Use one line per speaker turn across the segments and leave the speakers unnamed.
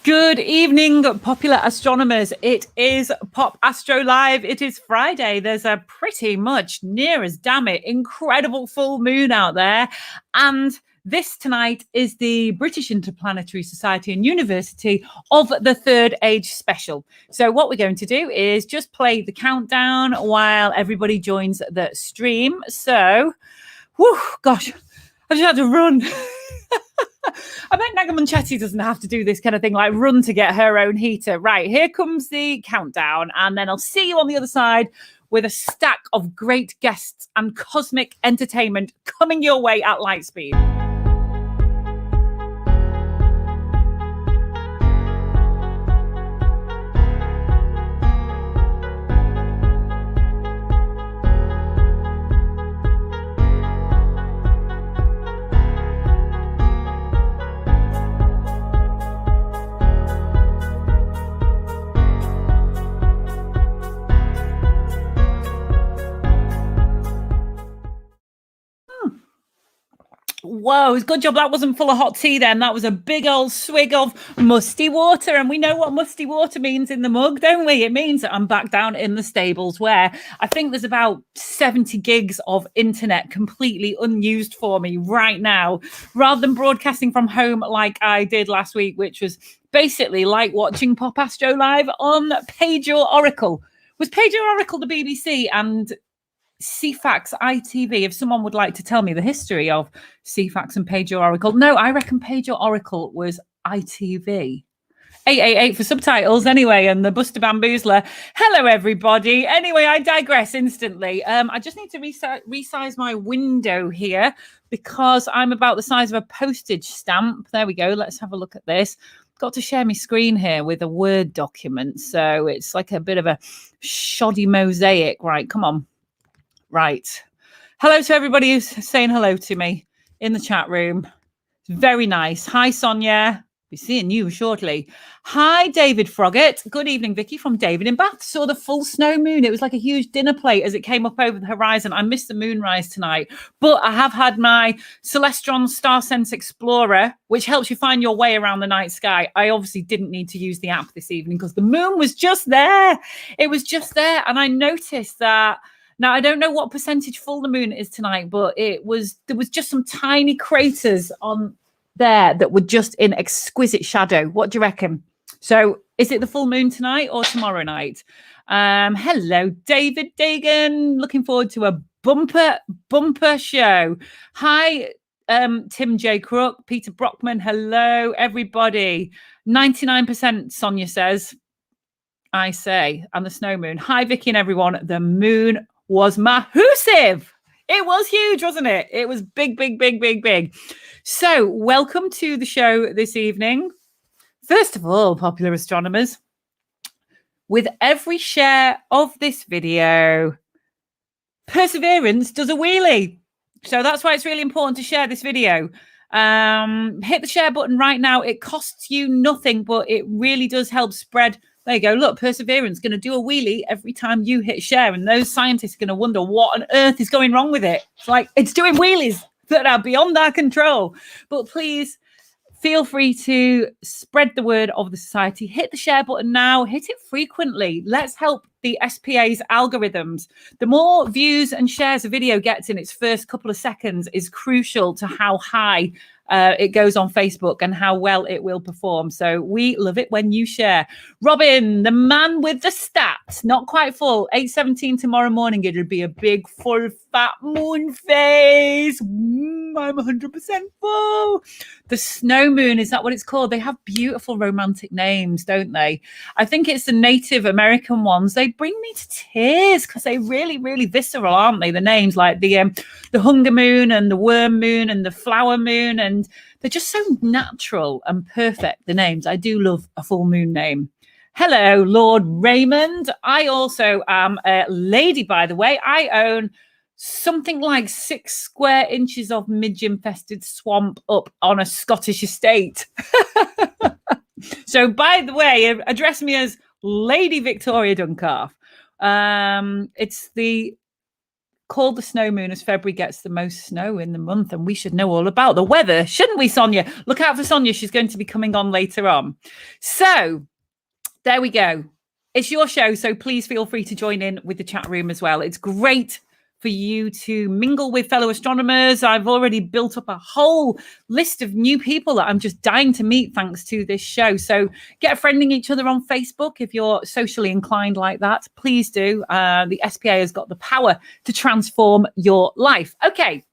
Good evening, popular astronomers. It is Pop Astro Live. It is Friday. There's a pretty much near as damn it incredible full moon out there. And this tonight is the British Interplanetary Society and University of the Third Age special. So what we're going to do is just play the countdown while everybody joins the stream. So, whew, gosh, I just had to run. I bet Nagamunchetti doesn't have to do this kind of thing, like run to get her own heater. Right, here comes the countdown, and then I'll see you on the other side with a stack of great guests and cosmic entertainment coming your way at light speed. Whoa, good job that wasn't full of hot tea then. That was a big old swig of musty water. And we know what musty water means in the mug, don't we? It means that I'm back down in the stables where I think there's about 70 gigs of internet completely unused for me right now, rather than broadcasting from home like I did last week, which was basically like watching Pop Astro Live on Page or Oracle. Was Page or Oracle the BBC and CFAX ITV? If someone would like to tell me the history of CFAX and Page or Oracle. No, I reckon Page or Oracle was ITV. 888 for subtitles anyway, and the Buster Bamboozler. Hello, everybody. Anyway, I digress instantly. I just need to resize my window here because I'm about the size of a postage stamp. There we go. Let's have a look at this. Got to share my screen here with a Word document. So it's like a bit of a shoddy mosaic. Right, come on. Right. Hello to everybody who's saying hello to me in the chat room. Very nice. Hi, Sonia. Be seeing you shortly. Hi, David Froggatt. Good evening, Vicky from David in Bath. Saw the full snow moon. It was like a huge dinner plate as it came up over the horizon. I missed the moonrise tonight, but I have had my Celestron StarSense Explorer, which helps you find your way around the night sky. I obviously didn't need to use the app this evening because the moon was just there. It was just there. And I noticed that. Now, I don't know what percentage full the moon is tonight, but there was just some tiny craters on there that were just in exquisite shadow. What do you reckon? So is it the full moon tonight or tomorrow night? Hello, David Dagan. Looking forward to a bumper show. Hi, Tim J. Crook, Peter Brockman. Hello, everybody. 99%, Sonia says. I say, and the snow moon. Hi, Vicky and everyone. The moon was massive. It was huge, wasn't it? It was big, big, big, big, big. So welcome to the show this evening. First of all, popular astronomers, with every share of this video, Perseverance does a wheelie. So that's why it's really important to share this video. Hit the share button right now. It costs you nothing, but it really does help spread. There you go. Look, Perseverance going to do a wheelie every time you hit share. And those scientists are going to wonder what on earth is going wrong with it. It's like it's doing wheelies that are beyond our control. But please feel free to spread the word of the society. Hit the share button now. Hit it frequently. Let's help the SPA's algorithms. The more views and shares a video gets in its first couple of seconds is crucial to how high it goes on Facebook and how well it will perform. So we love it when you share. Robin, the man with the stats, not quite full. 8:17 tomorrow morning. It'll be a big, full, fat moon phase. I'm 100% full. The snow moon, is that what it's called? They have beautiful romantic names, don't they? I think it's the Native American ones. They bring me to tears because they're really, really visceral, aren't they? The names like the hunger moon and the worm moon and the flower moon, and they're just so natural and perfect, the names. I do love a full moon name. Hello, Lord Raymond. I also am a lady, by the way. I own something like 6 square inches of midge-infested swamp up on a Scottish estate. So, by the way, address me as Lady Victoria Duncalf. It's the called the snow moon as February gets the most snow in the month, and we should know all about the weather, shouldn't we, Sonia? Look out for Sonia. She's going to be coming on later on. So there we go. It's your show, so please feel free to join in with the chat room as well. It's great for you to mingle with fellow astronomers. I've already built up a whole list of new people that I'm just dying to meet thanks to this show. So get friending each other on Facebook if you're socially inclined like that. Please do. The SPA has got the power to transform your life. Okay.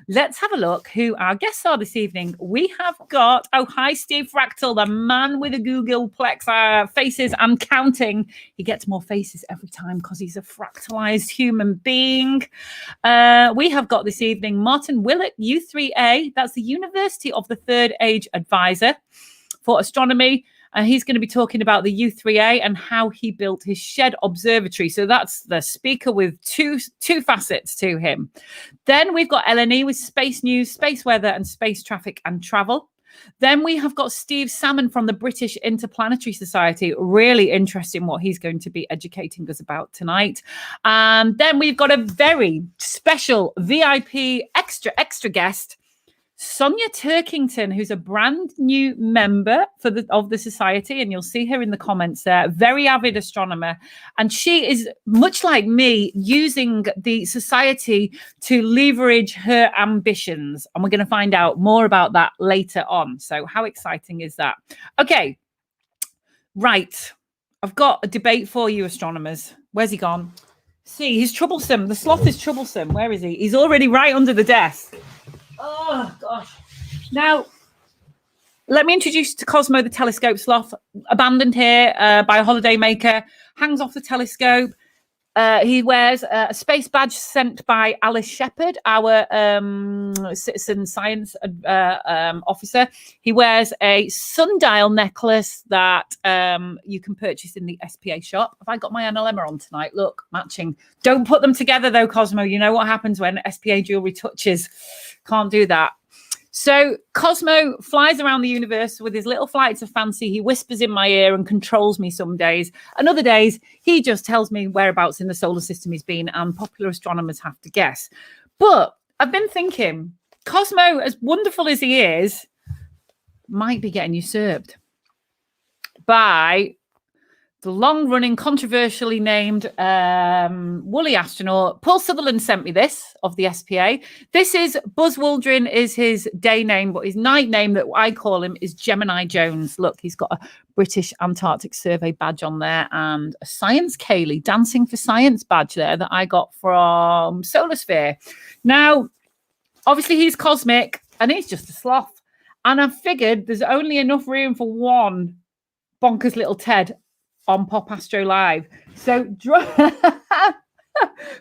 Let's have a look who our guests are this evening. We have got, oh, hi, Steve Fractal, the man with the Googleplex faces and counting. He gets more faces every time because he's a fractalized human being. We have got this evening Martin Whillock, U3A. That's the University of the Third Age Advisor for Astronomy. And he's going to be talking about the U3A and how he built his shed observatory. So that's the speaker with two facets to him. Then we've got Eleni with space news, space weather, and space traffic and travel. Then we have got Steve Salmon from the British Interplanetary Society. Really interesting what he's going to be educating us about tonight. And then we've got a very special VIP extra guest, Sonia Turkington, who's a brand new member of the society, and you'll see her in the comments there. Very avid astronomer, and she is, much like me, using the society to leverage her ambitions, and we're going to find out more about that later on. So how exciting is that? Okay, right. I've got a debate for you, astronomers. Where's he gone? See, he's troublesome. The sloth is troublesome. Where is he? He's already right under the desk. Oh, gosh. Now, let me introduce you to Cosmo the Telescope sloth, abandoned here by a holidaymaker, hangs off the telescope. He wears a space badge sent by Alice Shepherd, our citizen science officer. He wears a sundial necklace that you can purchase in the SPA shop. Have I got my NLM on tonight? Look, matching. Don't put them together, though, Cosmo. You know what happens when SPA jewelry touches. Can't do that. So Cosmo flies around the universe with his little flights of fancy. He whispers in my ear and controls me some days. And other days, he just tells me whereabouts in the solar system he's been, and popular astronomers have to guess. But I've been thinking, Cosmo, as wonderful as he is, might be getting usurped by the long-running, controversially named woolly astronaut. Paul Sutherland sent me this of the SPA. This is Buzz Aldrin is his day name, but his night name that I call him is Gemini Jones. Look, he's got a British Antarctic Survey badge on there and a Science Kaylee, Dancing for Science badge there that I got from Solar Sphere. Now, obviously he's cosmic and he's just a sloth. And I figured there's only enough room for one bonkers little Ted on Pop Astro Live. So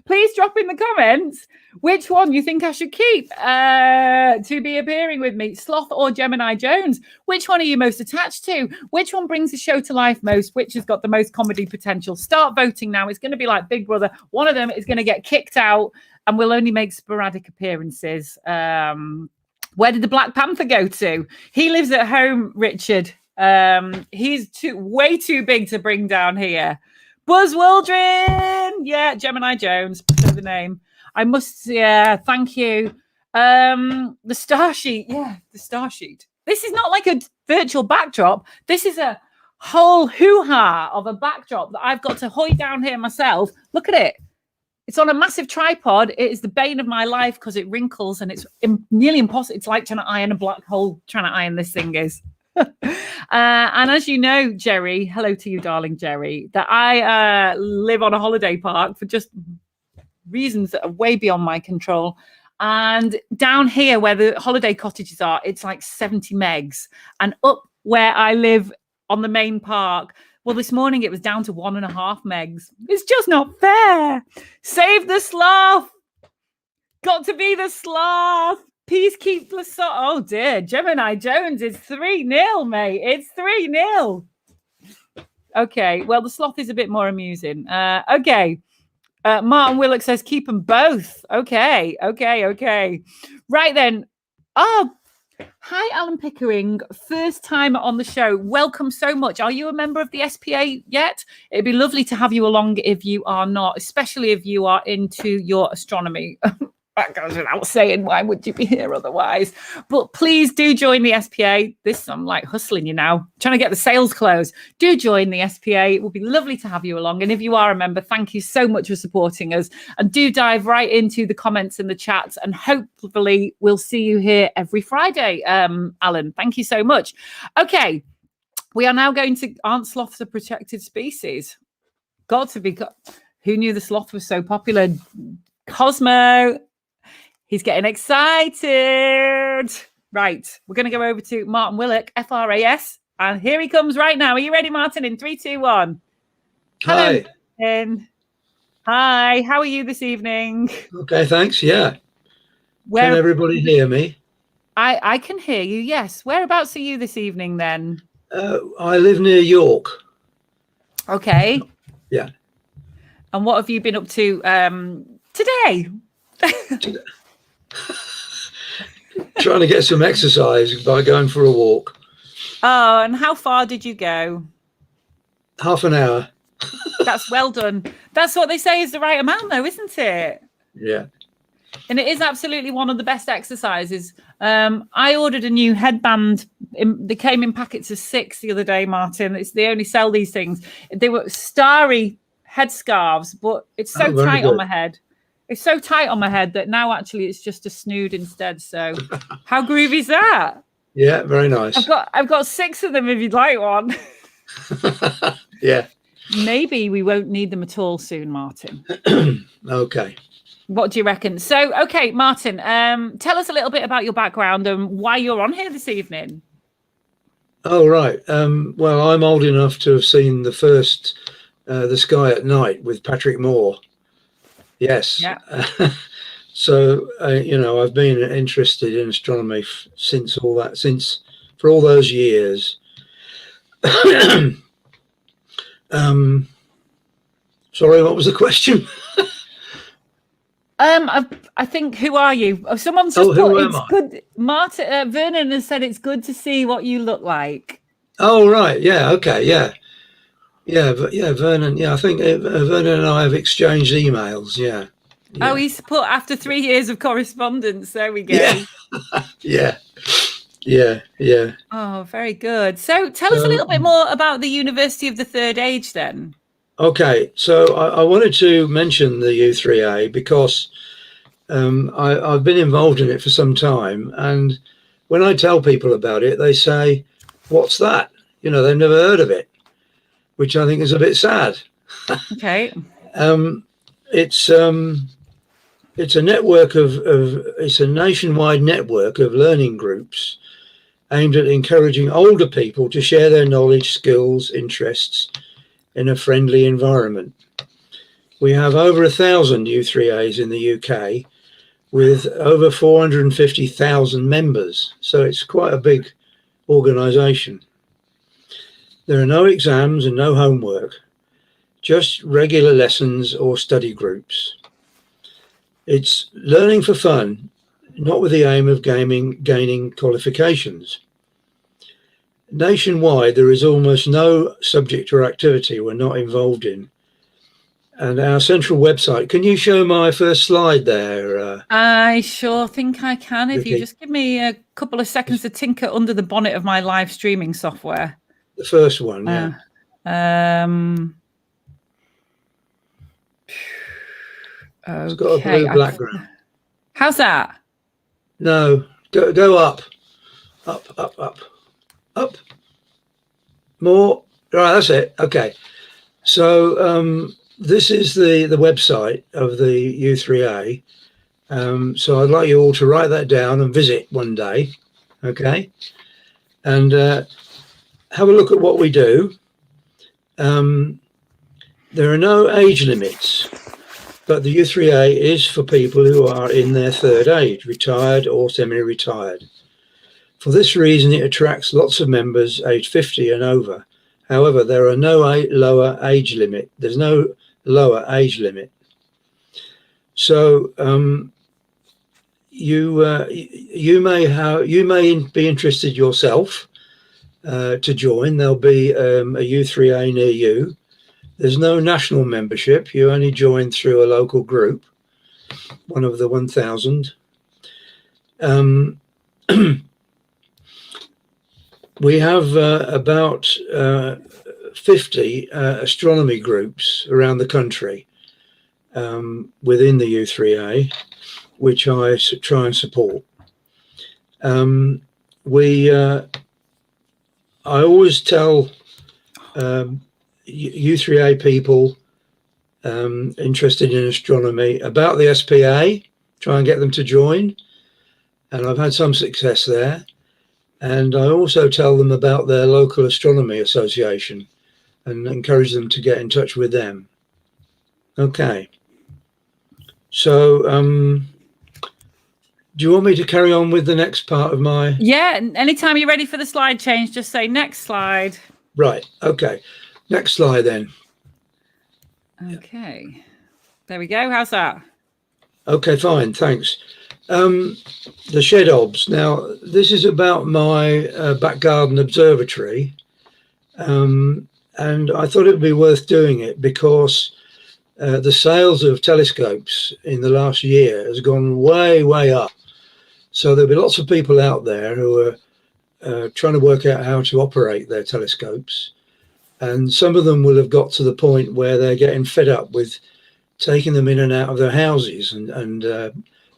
please drop in the comments which one you think I should keep to be appearing with me, Sloth or Gemini Jones. Which one are you most attached to? Which one brings the show to life most? Which has got the most comedy potential? Start voting now. It's going to be like Big Brother. One of them is going to get kicked out and will only make sporadic appearances. Where did the Black Panther go to? He lives at home, Richard. He's way too big to bring down here. Buzz Aldrin, yeah, Gemini Jones, the name. I must, yeah, thank you. The star sheet, yeah, the star sheet. This is not like a virtual backdrop. This is a whole hoo-ha of a backdrop that I've got to hoist down here myself. Look at it. It's on a massive tripod. It is the bane of my life because it wrinkles and it's nearly impossible. It's like trying to iron a black hole, trying to iron this thing is. And as you know, Jerry, hello to you, darling Jerry, that I live on a holiday park for just reasons that are way beyond my control. And down here where the holiday cottages are, it's like 70 megs. And up where I live on the main park, well, this morning it was down to 1.5 megs. It's just not fair. Save the sloth. Got to be the sloth. Peace keep the sloth. Oh dear, Gemini Jones is 3-0, mate. It's 3-0. Okay, well, the sloth is a bit more amusing. Okay. Martin Whillock says keep them both. Okay. Right then. Oh, Hi, Alan Pickering. First time on the show. Welcome so much. Are you a member of the SPA yet? It'd be lovely to have you along if you are not, especially if you are into your astronomy. That goes without saying. Why would you be here otherwise? But please do join the SPA. I'm like hustling you now, trying to get the sales closed. Do join the SPA. It will be lovely to have you along. And if you are a member, thank you so much for supporting us. And do dive right into the comments in the chats. And hopefully we'll see you here every Friday. Alan, thank you so much. Okay, we are now going to Aren't Sloths a Protected Species? Got to be. Who knew the sloth was so popular? Cosmo. He's getting excited. Right. We're going to go over to Martin Whillock, FRAS. And here he comes right now. Are you ready, Martin? In 3, 2, 1.
Hi.
Hello, hi. How are you this evening?
Okay, thanks. Yeah. Can everybody hear me?
I can hear you, yes. Whereabouts are you this evening then?
I live near York.
Okay.
Yeah.
And what have you been up to today?
Trying to get some exercise by going for a walk.
Oh, and how far did you go?
Half an hour.
That's well done. That's what they say is the right amount, though, isn't it?
Yeah.
And it is absolutely one of the best exercises. I ordered a new headband. They came in packets of 6 the other day, Martin. They only sell these things. They were starry headscarves, but it's so tight on my head. It's so tight on my head that now actually it's just a snood instead. So how groovy is that?
Yeah, very nice.
I've got 6 of them if you'd like one.
Yeah.
Maybe we won't need them at all soon, Martin.
Okay.
What do you reckon? So, okay, Martin, tell us a little bit about your background and why you're on here this evening.
Oh, right. Well, I'm old enough to have seen the first The Sky at Night with Patrick Moore. Yes.
Yeah.
So, I've been interested in astronomy for all those years. Sorry, what was the question?
I think, who are you? Oh, someone's just put, it's good. Martin, Vernon has said it's good to see what you look like.
Oh, right. Yeah. Okay. Yeah. Yeah. Vernon. Yeah. I think Vernon and I have exchanged emails. Yeah.
Oh, he's put after 3 years of correspondence. There we go.
Yeah. Yeah.
Oh, very good. So tell us a little bit more about the University of the Third Age then.
Okay, so I wanted to mention the U3A because I've been involved in it for some time, and when I tell people about it, they say, "What's that?" They've never heard of it, which I think is a bit sad.
Okay.
It's a network it's a nationwide network of learning groups aimed at encouraging older people to share their knowledge, skills, interests in a friendly environment. We have over 1,000 U3As in the UK with over 450,000 members. So it's quite a big organisation. There are no exams and no homework, just regular lessons or study groups. It's learning for fun, not with the aim of gaining qualifications. Nationwide, there is almost no subject or activity we're not involved in. And our central website, can you show my first slide there?
I sure think I can. If you just give me a couple of seconds to tinker under the bonnet of my live streaming software.
The first one, yeah. It's got a blue background.
How's that?
No, go up. Up. More. Right, that's it. Okay. So this is the website of the U3A. So I'd like you all to write that down and visit one day. Okay. And have a look at what we do. There are no age limits, but the U3A is for people who are in their third age, retired or semi-retired. For this reason, it attracts lots of members aged 50 and over. However, there are no lower age limit. There's no lower age limit. So you may be interested yourself to join. There'll be a U3A near you. There's no national membership. You only join through a local group, one of the 1,000. We have about 50 astronomy groups around the country within the U3A, which I try and support. I always tell U3A people interested in astronomy about the SPA, try and get them to join, and I've had some success there. And I also tell them about their local astronomy association and encourage them to get in touch with them. Okay. So, do you want me to carry on with the next part of my...
Yeah, anytime you're ready for the slide change, just say next slide.
Right, okay. Next slide then.
Okay. There we go. How's that?
Okay, fine, thanks. The shed obs. Now, this is about my back garden observatory. And I thought it would be worth doing it because the sales of telescopes in the last year has gone way, way up. So there'll be lots of people out there who are trying to work out how to operate their telescopes. And some of them will have got to the point where they're getting fed up with taking them in and out of their houses and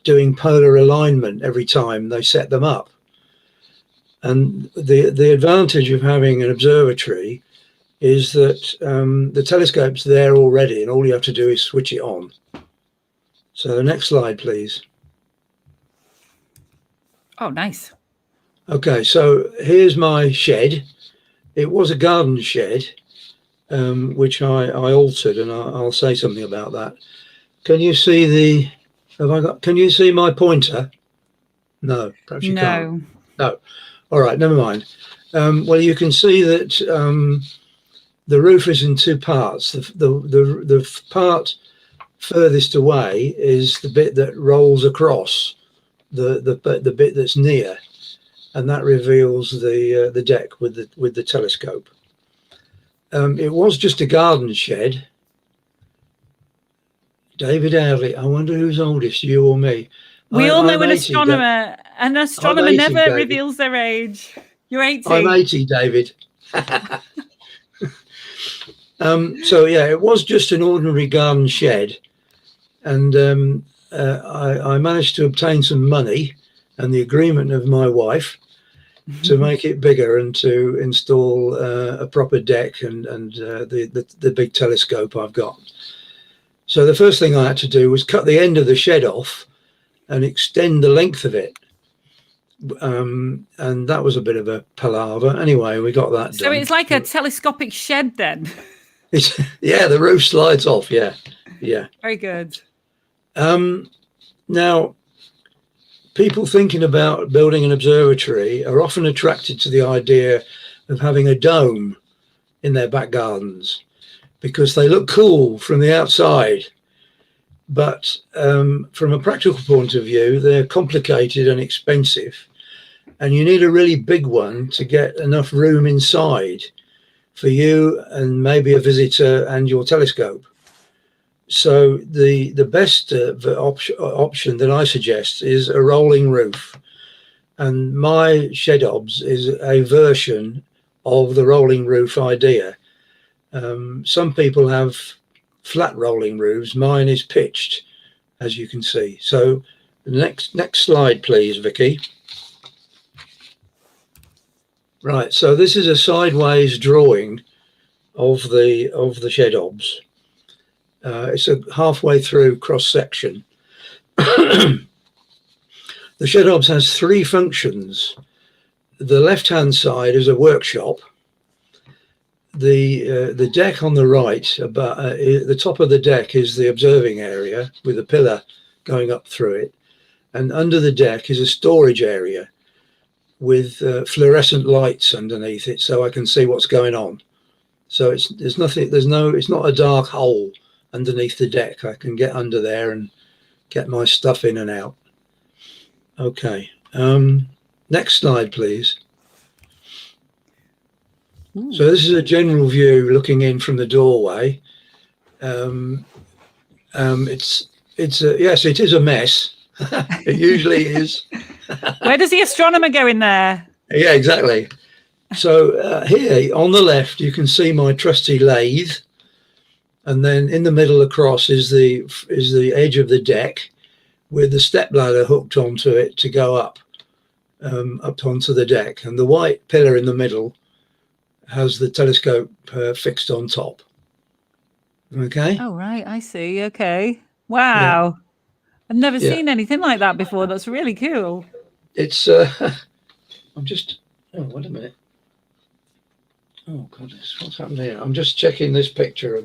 doing polar alignment every time they set them up. And the advantage of having an observatory is that the telescope's there already and all you have to do is switch it on. So the next slide, please.
Oh, nice.
Okay, so here's my shed. It was a garden shed, which I altered, and I'll say something about that. Can you see the... Can you see my pointer? No, perhaps you can't. No. All right, never mind. Well, you can see that the roof is in two parts. The part furthest away is the bit that rolls across the bit that's near, and that reveals the deck with the telescope. It was just a garden shed. David Airley, I wonder who's oldest, you or me?
We all know an astronomer. An astronomer
80,
never
David.
reveals their age. You're 80.
I'm 80, David. So yeah, it was just an ordinary garden shed, and I managed to obtain some money and the agreement of my wife to make it bigger and to install a proper deck and the big telescope I've got. So the first thing I had to do was cut the end of the shed off and extend the length of it. And that was a bit of a palaver. Anyway, we got that done.
So it's like a telescopic shed then?
Yeah, the roof slides off, yeah.
Very good.
Now, people thinking about building an observatory are often attracted to the idea of having a dome in their back gardens, because they look cool from the outside. But from a practical point of view, they're complicated and expensive. And you need a really big one to get enough room inside for you and maybe a visitor and your telescope. So the best option that I suggest is a rolling roof. And my shed obs is a version of the rolling roof idea. Some people have flat rolling roofs. Mine is pitched, as you can see. So next slide, please, Vicky. Right, so this is a sideways drawing of the shed obs. It's a halfway through cross section. The shed obs has three functions. The left-hand side is a workshop. The deck on the right, the top of the deck is the observing area with a pillar going up through it, and under the deck is a storage area with fluorescent lights underneath it, so I can see what's going on. So it's not a dark hole underneath the deck. I can get under there and get my stuff in and out. Okay. Next slide, please.
Ooh.
So this is a general view looking in from the doorway. Yes, it is a mess. It usually is.
Where does the astronomer go in there?
Yeah, exactly. So here on the left, you can see my trusty lathe, and then in the middle across is the edge of the deck with the step ladder hooked onto it to go up onto the deck, and the white pillar in the middle has the telescope fixed on top. Okay.
Oh, right. I see. Okay. Wow.
Yeah.
I've never
Yeah.
seen anything like that before. That's really cool.
It's I'm just, oh, wait a minute. Oh goodness, what's happened here? I'm just checking this picture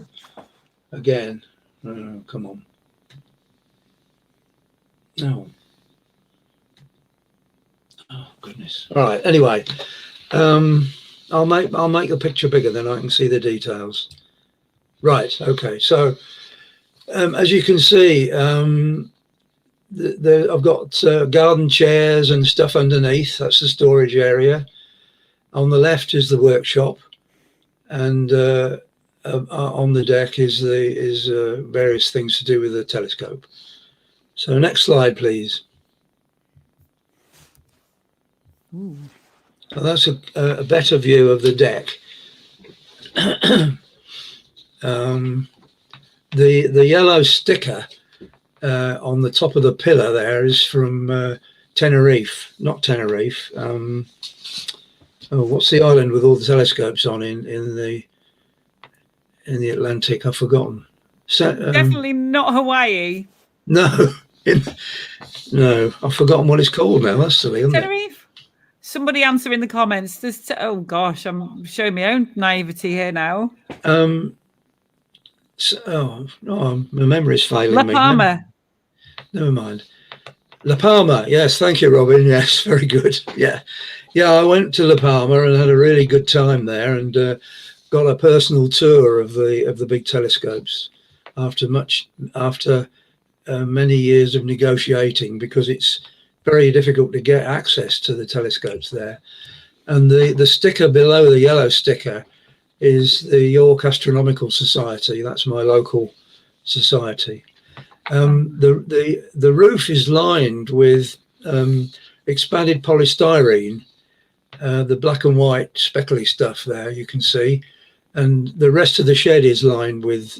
again. Oh, come on. No. Oh goodness. All right. Anyway, I'll make the picture bigger, then I can see the details. Right. Okay. So as you can see, I've got garden chairs and stuff underneath. That's the storage area. On the left is the workshop, and on the deck is various things to do with the telescope. So next slide, please.
Ooh.
So that's a better view of the deck. The yellow sticker on the top of the pillar there is from Tenerife, not Tenerife. What's the island with all the telescopes on in the Atlantic? I've forgotten.
Definitely not Hawaii.
No, no, I've forgotten what it's called now. That's silly, isn't it?
Tenerife? Somebody answer in the comments. Oh gosh, I'm showing my own naivety here now.
My memory's failing me.
La Palma.
Never mind. La Palma. Yes, thank you, Robin. Yes, very good. Yeah. I went to La Palma and had a really good time there, and got a personal tour of the big telescopes after many years of negotiating, because it's very difficult to get access to the telescopes there. And the sticker below the yellow sticker is the York Astronomical Society. That's my local society. The roof is lined with expanded polystyrene, the black and white speckly stuff there you can see, and the rest of the shed is lined with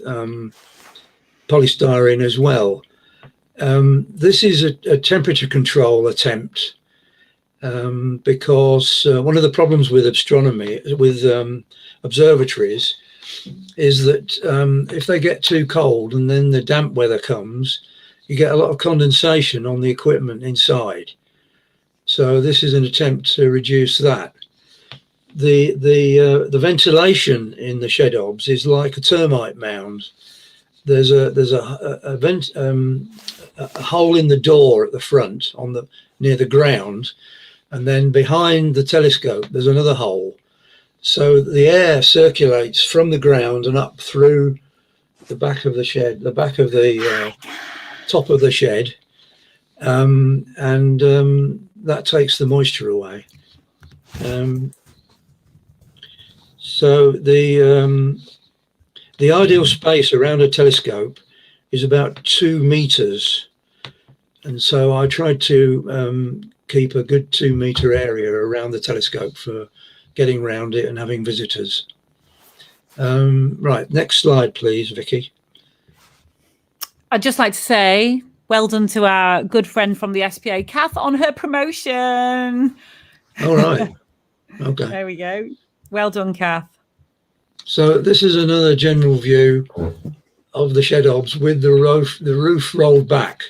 polystyrene as well. This is a temperature control attempt, because one of the problems with astronomy, with observatories, is that if they get too cold and then the damp weather comes, you get a lot of condensation on the equipment inside. So this is an attempt to reduce that. The ventilation in the shed obs is like a termite mound. There's a hole in the door at the front near the ground, and then behind the telescope there's another hole. So the air circulates from the ground and up through the back of the shed, the back of the top of the shed, and that takes the moisture away. So the ideal space around a telescope is about 2 meters, and so I tried to keep a good 2 meter area around the telescope for getting around it and having visitors. Right, next slide, please, Vicky.
I'd just like to say well done to our good friend from the SPA, Kath, on her promotion.
All right. Okay.
There we go. Well done, Kath.
So this is another general view of the shed obs with the roof rolled back.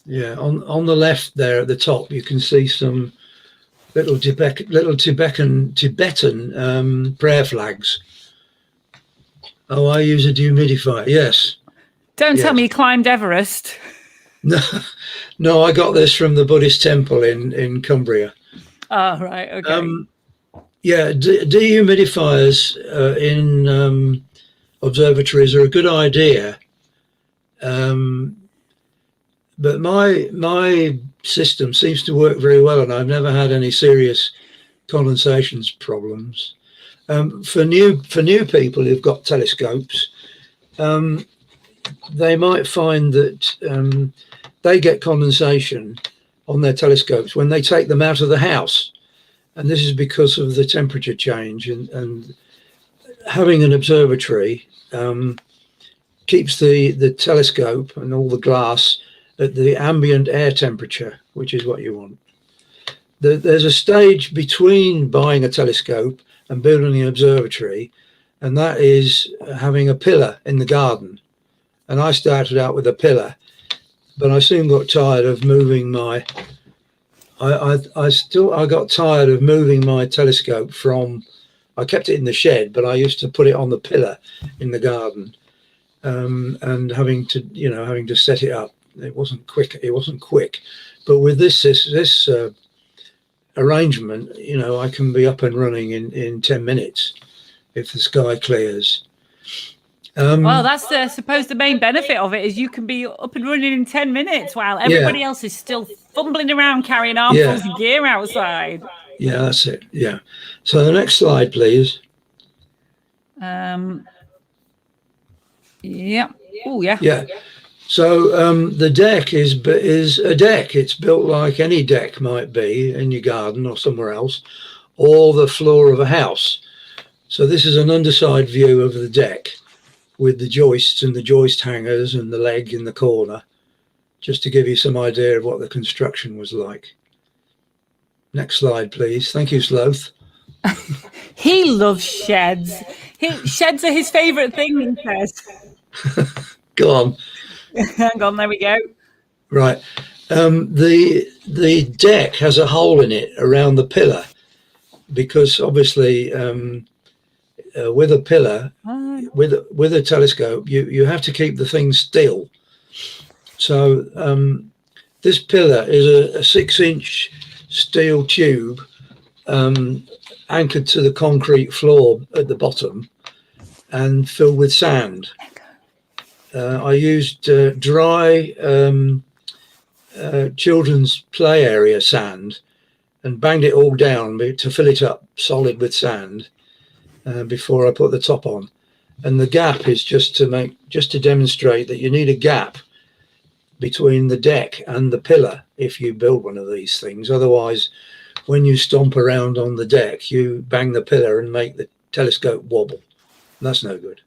Yeah, on the left there at the top, you can see some little Tibetan prayer flags. Oh, I use a dehumidifier. Yes.
Don't tell me you climbed Everest.
No, I got this from the Buddhist temple in Cumbria.
Oh, right. Okay.
Yeah, dehumidifiers in observatories are a good idea. but my system seems to work very well, and I've never had any serious condensations problems. For new people who've got telescopes, they might find that they get condensation on their telescopes when they take them out of the house, and this is because of the temperature change, and having an observatory keeps the telescope and all the glass at the ambient air temperature, which is what you want. There's a stage between buying a telescope and building an observatory, and that is having a pillar in the garden. And I started out with a pillar, but I soon got tired of moving my I got tired of moving my telescope from, I kept it in the shed, but I used to put it on the pillar in the garden, and having to set it up. It wasn't quick, but with this arrangement, I can be up and running in 10 minutes if the sky clears.
Well, that's the main benefit of it, is you can be up and running in 10 minutes while everybody else is still fumbling around carrying armfuls of gear outside.
Yeah, that's it. Yeah. So the next slide, please.
Yeah. Oh, yeah.
Yeah. So the deck is a deck. It's built like any deck might be in your garden or somewhere else, or the floor of a house. So this is an underside view of the deck, with the joists and the joist hangers and the leg in the corner, just to give you some idea of what the construction was like. Next slide, please. Thank you, Sloth.
He loves sheds. Sheds are his favourite thing, he says.
Go on.
Hang on, there we go.
Right. The deck has a hole in it around the pillar, because obviously with a pillar, with a telescope, you have to keep the thing still. So this pillar is a 6-inch steel tube anchored to the concrete floor at the bottom and filled with sand. I used dry children's play area sand and banged it all down to fill it up solid with sand before I put the top on. And the gap is just to demonstrate that you need a gap between the deck and the pillar if you build one of these things. Otherwise, when you stomp around on the deck, you bang the pillar and make the telescope wobble. That's no good.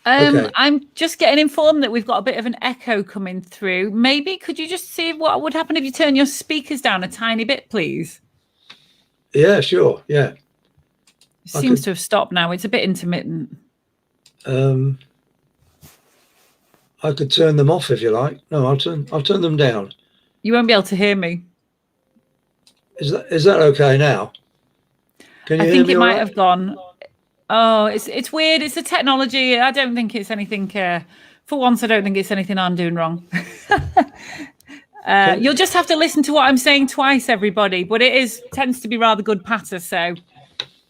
Okay.
I'm just getting informed that we've got a bit of an echo coming through. Maybe could you just see what would happen if you turn your speakers down a tiny bit, please?
Yeah, sure. Yeah.
It seems to have stopped now. It's a bit intermittent.
I could turn them off if you like. No, I'll turn them down.
You won't be able to hear me.
Is that okay now? Can you hear me?
I think it might have gone. Oh, it's weird. It's the technology. I don't think it's anything. For once, I don't think it's anything I'm doing wrong. You'll just have to listen to what I'm saying twice, everybody. But it tends to be rather good patter. So.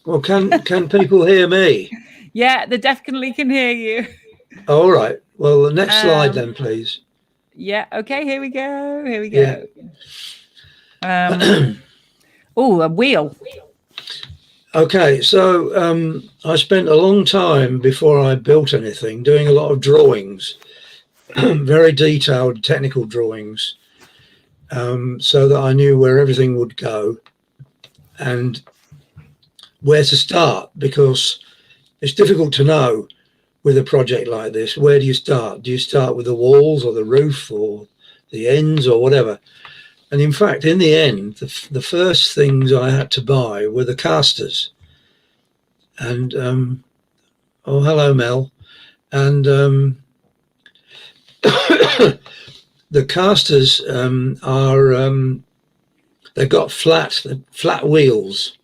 Well, can people hear me?
Yeah, they definitely can hear you.
All right. Well, the next slide then, please.
Yeah. Okay. Here we go. Yeah. Oh, a wheel.
Okay, so I spent a long time before I built anything doing a lot of drawings, very detailed technical drawings, so that I knew where everything would go and where to start, because it's difficult to know with a project like this. Where do you start? Do you start with the walls or the roof or the ends or whatever? And in fact, in the end, the first things I had to buy were the casters. And, oh, hello, Mel. And the casters they've got flat wheels,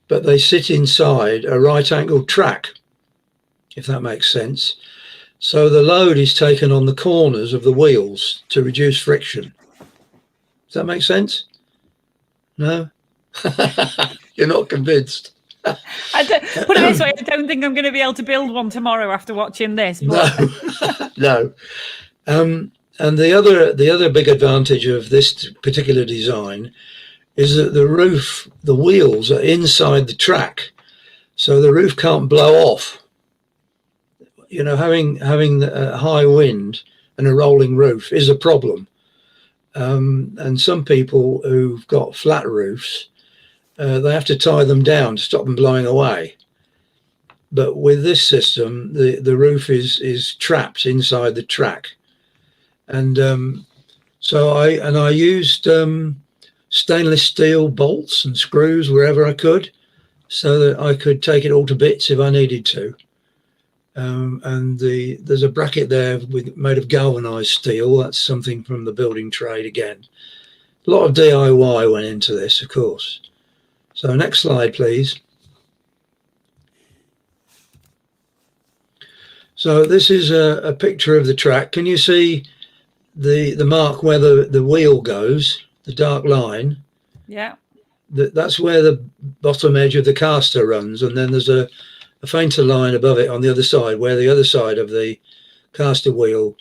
but they sit inside a right-angled track, if that makes sense. So the load is taken on the corners of the wheels to reduce friction. Does that make sense? No? You're not convinced.
Put it this way, I don't think I'm going to be able to build one tomorrow after watching this. But...
No. And the other big advantage of this particular design is that the roof, the wheels are inside the track, so the roof can't blow off. You know, having a high wind and a rolling roof is a problem. And some people who've got flat roofs, they have to tie them down to stop them blowing away. But with this system, the roof is trapped inside the track. And so I used stainless steel bolts and screws wherever I could, so that I could take it all to bits if I needed to. And there's a bracket there made of galvanized steel. That's something from the building trade again. A lot of DIY went into this, of course. So next slide, please. So this is a picture of the track. Can you see the mark where the wheel goes, the dark line?
Yeah.
That's where the bottom edge of the caster runs, and then there's a fainter line above it on the other side, where the other side of the caster wheel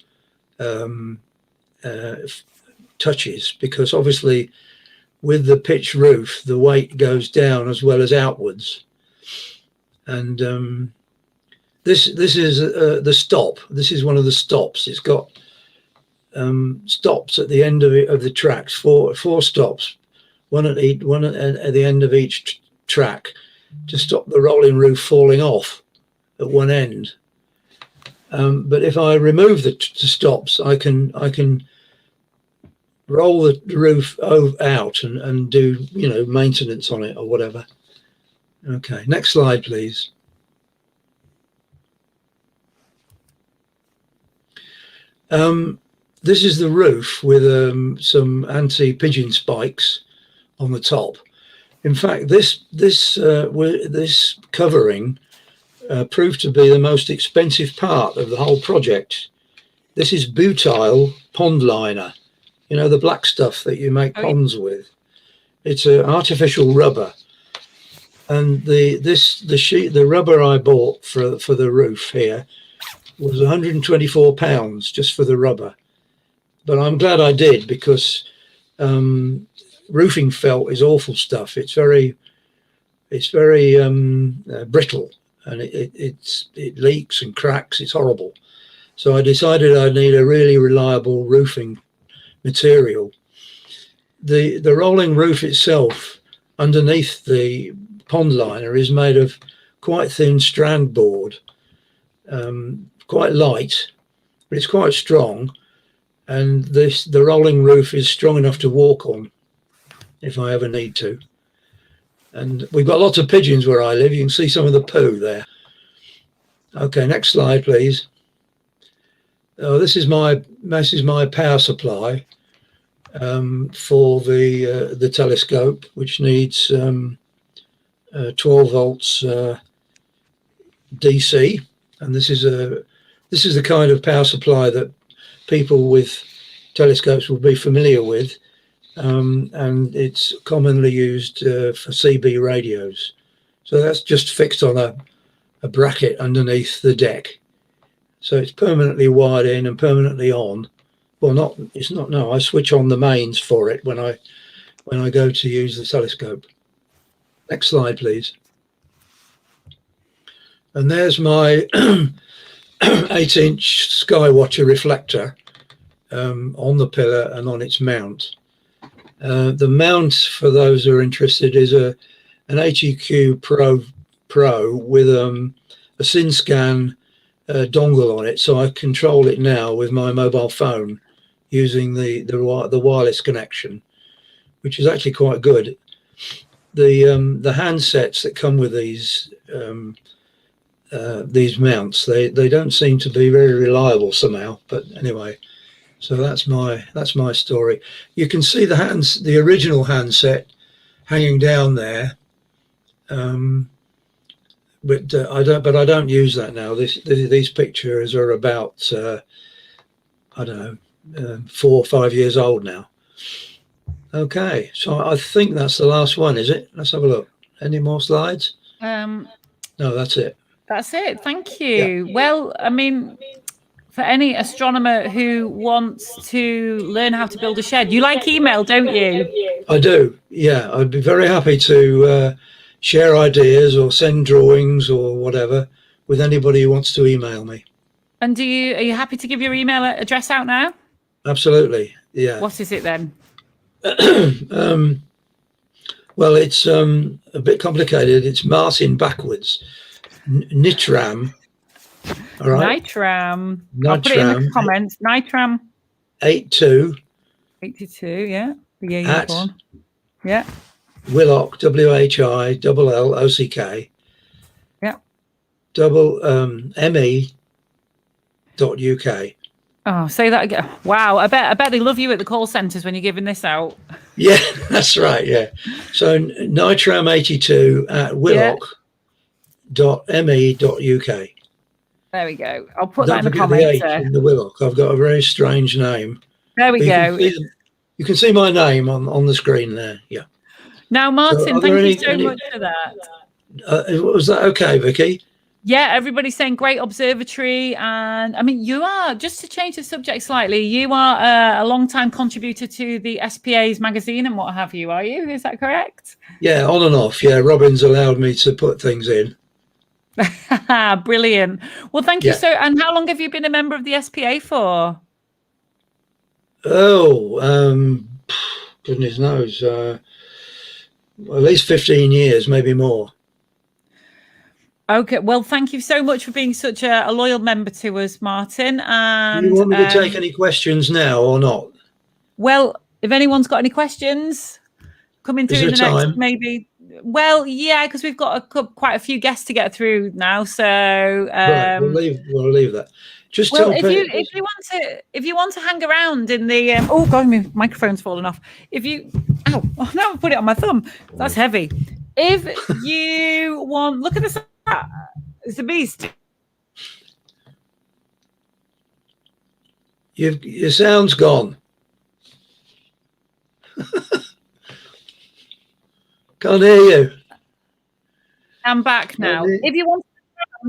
touches, because obviously with the pitch roof, the weight goes down as well as outwards. And this is the stop. This is one of the stops. It's got stops at the end of the tracks, four stops, one at the end of each track, to stop the rolling roof falling off at one end. But if I remove the stops, I can roll the roof out and do, you know, maintenance on it or whatever. Okay, next slide, please. This is the roof with some anti-pigeon spikes on the top. In fact, this covering proved to be the most expensive part of the whole project. This is butyl pond liner, you know, the black stuff that you make ponds with. It's an artificial rubber, and the rubber I bought for the roof here was £124 just for the rubber. But I'm glad I did, because roofing felt is awful stuff. It's very brittle, and it leaks and cracks. It's horrible. So I decided I need a really reliable roofing material. The rolling roof itself underneath the pond liner is made of quite thin strand board, quite light, but it's quite strong. And the rolling roof is strong enough to walk on if I ever need to. And we've got lots of pigeons where I live. You can see some of the poo there. Okay, next slide, please. Oh, this is my power supply for the telescope, which needs 12 volts DC, and this is the kind of power supply that people with telescopes will be familiar with, and it's commonly used for CB radios. So that's just fixed on a bracket underneath the deck, so it's permanently wired in and permanently on. Well, it's not. No, I switch on the mains for it when I go to use the telescope. Next slide, please. And there's my 8-inch Skywatcher reflector on the pillar and on its mount. The mount, for those who are interested, is an HEQ Pro with a SynScan dongle on it, so I control it now with my mobile phone using the wireless connection, which is actually quite good. The handsets that come with these mounts, they don't seem to be very reliable somehow. But anyway, so that's my story. You can see the original handset hanging down there, but I don't use that now. These pictures are about I don't know, 4 or 5 years old now. Okay, so I think that's the last one, is it? Let's have a look. Any more slides? No, that's it.
That's it. Thank you. Yeah. Well, I mean, for any astronomer who wants to learn how to build a shed. You like email, don't you?
I do, yeah. I'd be very happy to share ideas or send drawings or whatever with anybody who wants to email me.
And are you happy to give your email address out now?
Absolutely, yeah.
What is it then?
Well, it's a bit complicated. It's Martin backwards. Nitram. All right.
Nitram. I'll put it in the comments. Nitram.
82.
82, yeah. The year
at
born. Yeah.
Whillock, WHILLOCK.
Yeah.
ME.UK.
Oh, say that again. Wow. I bet they love you at the call centres when you're giving this out.
Yeah, that's right. Yeah. So Nitram82 at Whillock.me.uk.
There we go. I'll put that in the comments.
In the Whillock. I've got a very strange name.
There we go.
You can see my name on the screen there. Yeah.
Now, Martin, thank you so much for that.
Was that okay, Vicky?
Yeah, everybody's saying great observatory. And I mean, you are, just to change the subject slightly, you are a long-time contributor to the SPA's magazine and what have you, are you? Is that correct?
Yeah, on and off. Yeah, Robin's allowed me to put things in.
Brilliant. Well, thank you. And how long have you been a member of the SPA for?
Oh, goodness knows. At least 15 years, maybe more.
Okay, well, thank you so much for being such a loyal member to us, Martin. And
do you want me to take any questions now or not?
Well, if anyone's got any questions coming through in the next maybe. Well, yeah, because we've got quite a few guests to get through now. So
right, we'll leave that. Just
well, if you want to hang around in the oh god, my microphone's fallen off. If you now I put it on my thumb. That's heavy. If you want, look at this. It's a beast.
Your sound's gone. Can't hear you.
I'm back now. If you want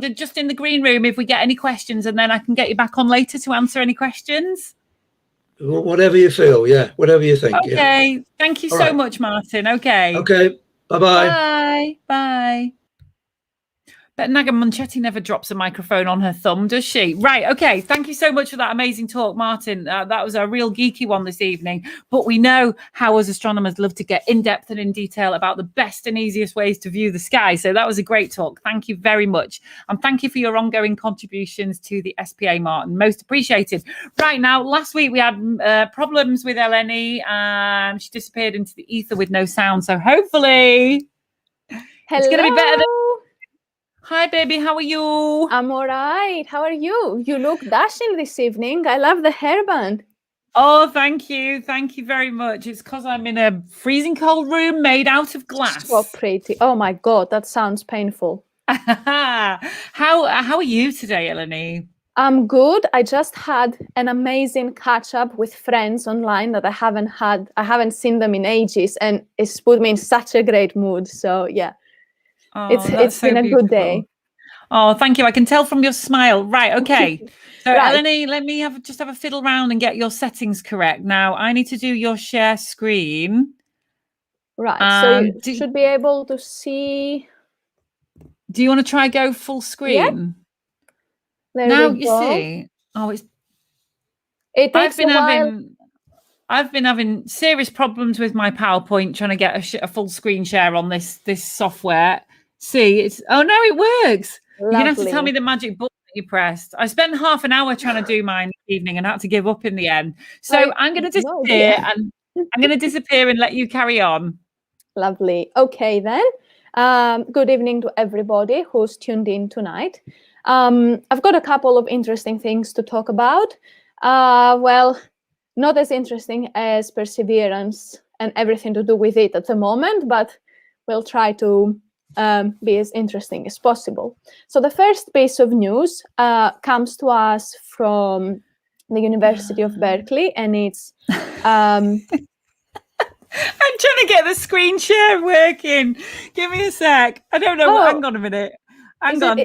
to, just in the green room, if we get any questions, and then I can get you back on later to answer any questions.
Whatever you feel, yeah. Whatever you think.
Okay.
Yeah.
Thank you so much, Martin. Okay.
Okay. Bye-bye.
Bye. Bye. But Naga Munchetti never drops a microphone on her thumb, does she? Right. Okay. Thank you so much for that amazing talk, Martin. That was a real geeky one this evening. But we know how as astronomers love to get in depth and in detail about the best and easiest ways to view the sky. So that was a great talk. Thank you very much. And thank you for your ongoing contributions to the SPA, Martin. Most appreciated. Right now, last week we had problems with Eleni. She disappeared into the ether with no sound. So hopefully it's going to be better than... Hi, baby. How are you?
I'm all right. How are you? You look dashing this evening. I love the hairband.
Oh, thank you. Thank you very much. It's because I'm in a freezing cold room made out of glass.
So pretty. Oh, my God. That sounds painful.
How are you today, Eleni?
I'm good. I just had an amazing catch up with friends online that I haven't seen them in ages, and it's put me in such a great mood. So, yeah.
Oh,
it's been a good day.
Oh, thank you. I can tell from your smile. Right. Okay. So, right. Eleni, let me have a fiddle round and get your settings correct. Now, I need to do your share screen.
Right. So you should be able to see.
Do you want to try go full screen?
Yeah. There
now
we
you
go.
see. Oh,
it takes a while.
I've been having serious problems with my PowerPoint trying to get a full screen share on this software. See, it works.
Lovely.
You're gonna have to tell me the magic button that you pressed. I spent half an hour trying to do mine this evening and had to give up in the end. So I'm going to disappear and I'm going to disappear and let you carry on.
Lovely. Okay then. Good evening to everybody who's tuned in tonight. I've got a couple of interesting things to talk about. Well, not as interesting as Perseverance and everything to do with it at the moment, but we'll try to be as interesting as possible. So the first piece of news comes to us from the University of Berkeley, and it's...
I'm trying to get the screen share working. Give me a sec. I don't know. Hang on a minute. Hang on.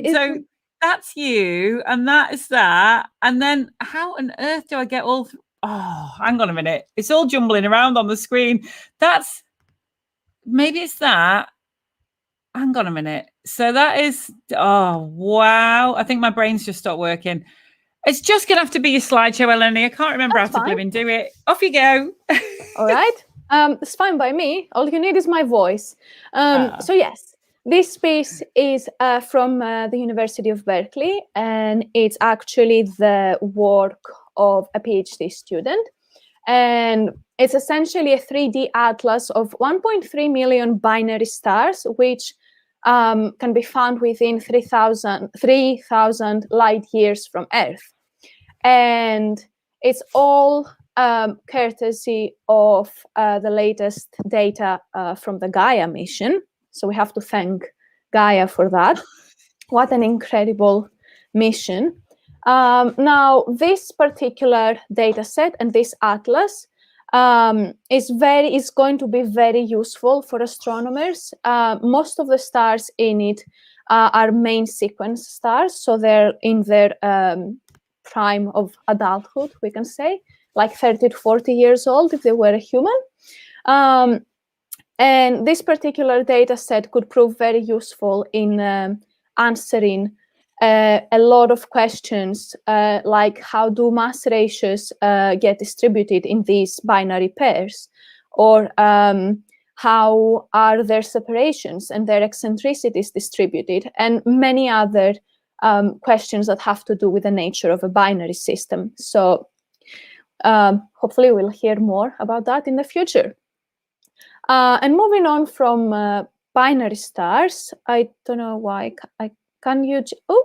That's you, and that is that. And then how on earth do I get all... Oh, hang on a minute. It's all jumbling around on the screen. That's... Maybe it's that. Hang on a minute. So that is... Oh, wow. I think my brain's just stopped working. It's just going to have to be your slideshow, Eleni. I can't remember
That's
how to
fine.
do it. Off you go.
All right. It's fine by me. All you need is my voice. So yes, this piece is from the University of Berkeley, and it's actually the work of a PhD student. And it's essentially a 3D atlas of 1.3 million binary stars, which can be found within 3,000 light years from Earth. And it's all courtesy of the latest data from the Gaia mission. So we have to thank Gaia for that. What an incredible mission. Now, this particular data set and this atlas is going to be very useful for astronomers. Most of the stars in it are main sequence stars, so they're in their prime of adulthood, we can say, like 30 to 40 years old if they were a human. And this particular data set could prove very useful in answering a lot of questions, like how do mass ratios get distributed in these binary pairs, or how are their separations and their eccentricities distributed, and many other questions that have to do with the nature of a binary system. So hopefully we'll hear more about that in the future. And moving on from binary stars, I don't know why can you... Oh,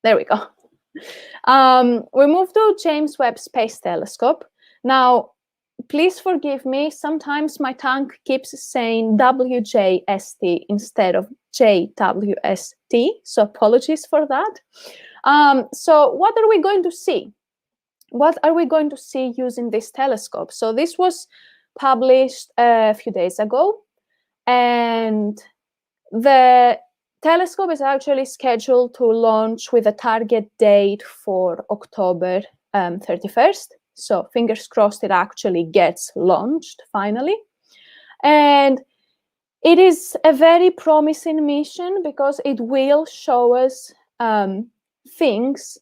there we go. We move to James Webb Space Telescope. Now, please forgive me. Sometimes my tongue keeps saying WJST instead of JWST, so apologies for that. So what are we going to see? What are we going to see using this telescope? So this was published a few days ago, and the telescope is actually scheduled to launch with a target date for October 31st. So fingers crossed it actually gets launched finally. And it is a very promising mission because it will show us things.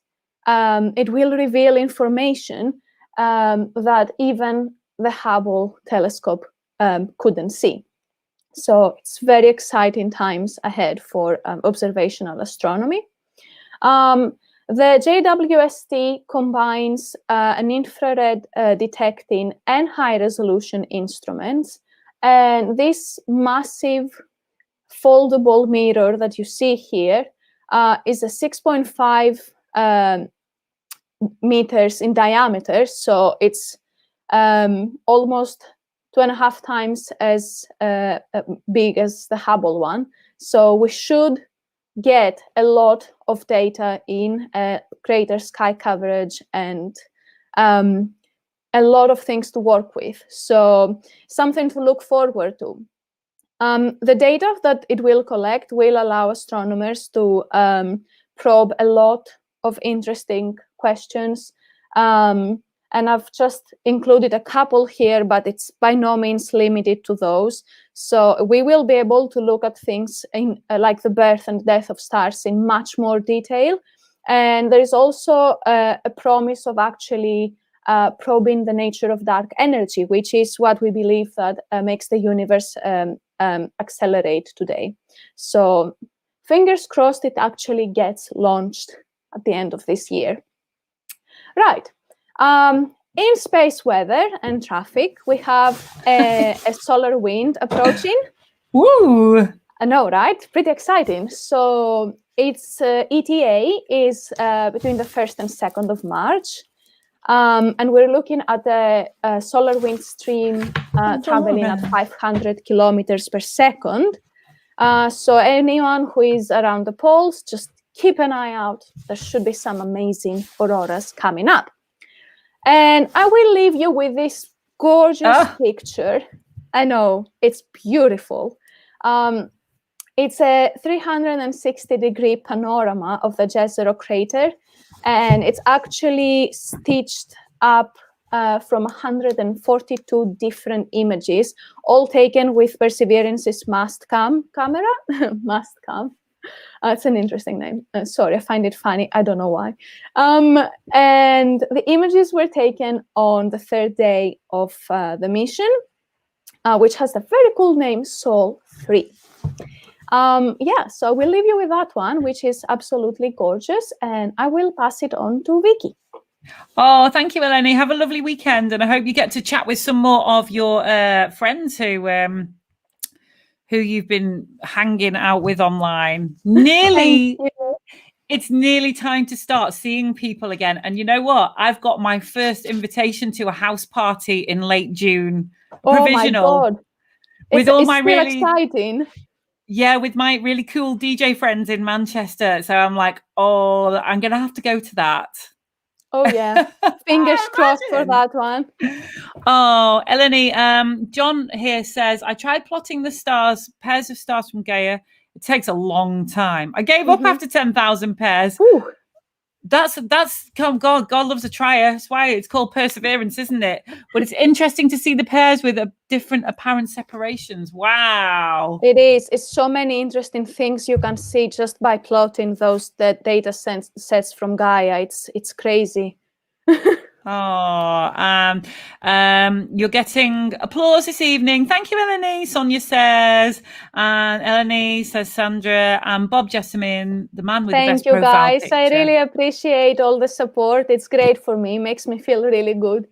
It will reveal information that even the Hubble telescope couldn't see. So it's very exciting times ahead for observational astronomy. The JWST combines an infrared detecting and high-resolution instruments. And this massive foldable mirror that you see here is a 6.5 meters in diameter. So it's almost 2.5 times as big as the Hubble one. So we should get a lot of data in greater sky coverage and a lot of things to work with. So something to look forward to. The data that it will collect will allow astronomers to probe a lot of interesting questions. And I've just included a couple here, but it's by no means limited to those. So we will be able to look at things in like the birth and death of stars in much more detail. And there is also a promise of actually probing the nature of dark energy, which is what we believe that makes the universe accelerate today. So fingers crossed it actually gets launched at the end of this year. Right. In space weather and traffic, we have a solar wind approaching.
Woo!
I know, right? Pretty exciting. So its ETA is between the 1st and 2nd of March. And we're looking at a solar wind stream traveling at 500 kilometers per second. So anyone who is around the poles, just keep an eye out. There should be some amazing auroras coming up. And I will leave you with this gorgeous picture. I know, it's beautiful. It's a 360-degree panorama of the Jezero crater, and it's actually stitched up from 142 different images, all taken with Perseverance's Mastcam camera. Mastcam. It's an interesting name. Sorry, I find it funny. I don't know why. And the images were taken on the third day of the mission, which has the very cool name Sol 3. Yeah, so I will leave you with that one, which is absolutely gorgeous, and I will pass it on to Vicky.
Oh, thank you, Eleni. Have a lovely weekend, and I hope you get to chat with some more of your friends who you've been hanging out with online. It's nearly time to start seeing people again. And you know what? I've got my first invitation to a house party in late June. Provisional.
Oh my God.
With all my really
exciting.
Yeah, with my really cool DJ friends in Manchester. So I'm like, oh, I'm going to have to go to that.
Oh, yeah. Fingers crossed for that one.
Oh, Eleni, John here says, I tried plotting the stars, pairs of stars from Gaia. It takes a long time. I gave up after 10,000 pairs.
Ooh.
That's God loves a trier. That's why it's called perseverance, isn't it? But it's interesting to see the pairs with different apparent separations. Wow.
It is. It's so many interesting things you can see just by plotting those data sets from Gaia. It's crazy.
Oh, you're getting applause this evening. Thank you, Eleni. Sonia says, and Eleni says, Sandra, and Bob Jessamine, the man with the best profile
Thank you, guys.
picture.
I really appreciate all the support. It's great for me. Makes me feel really good.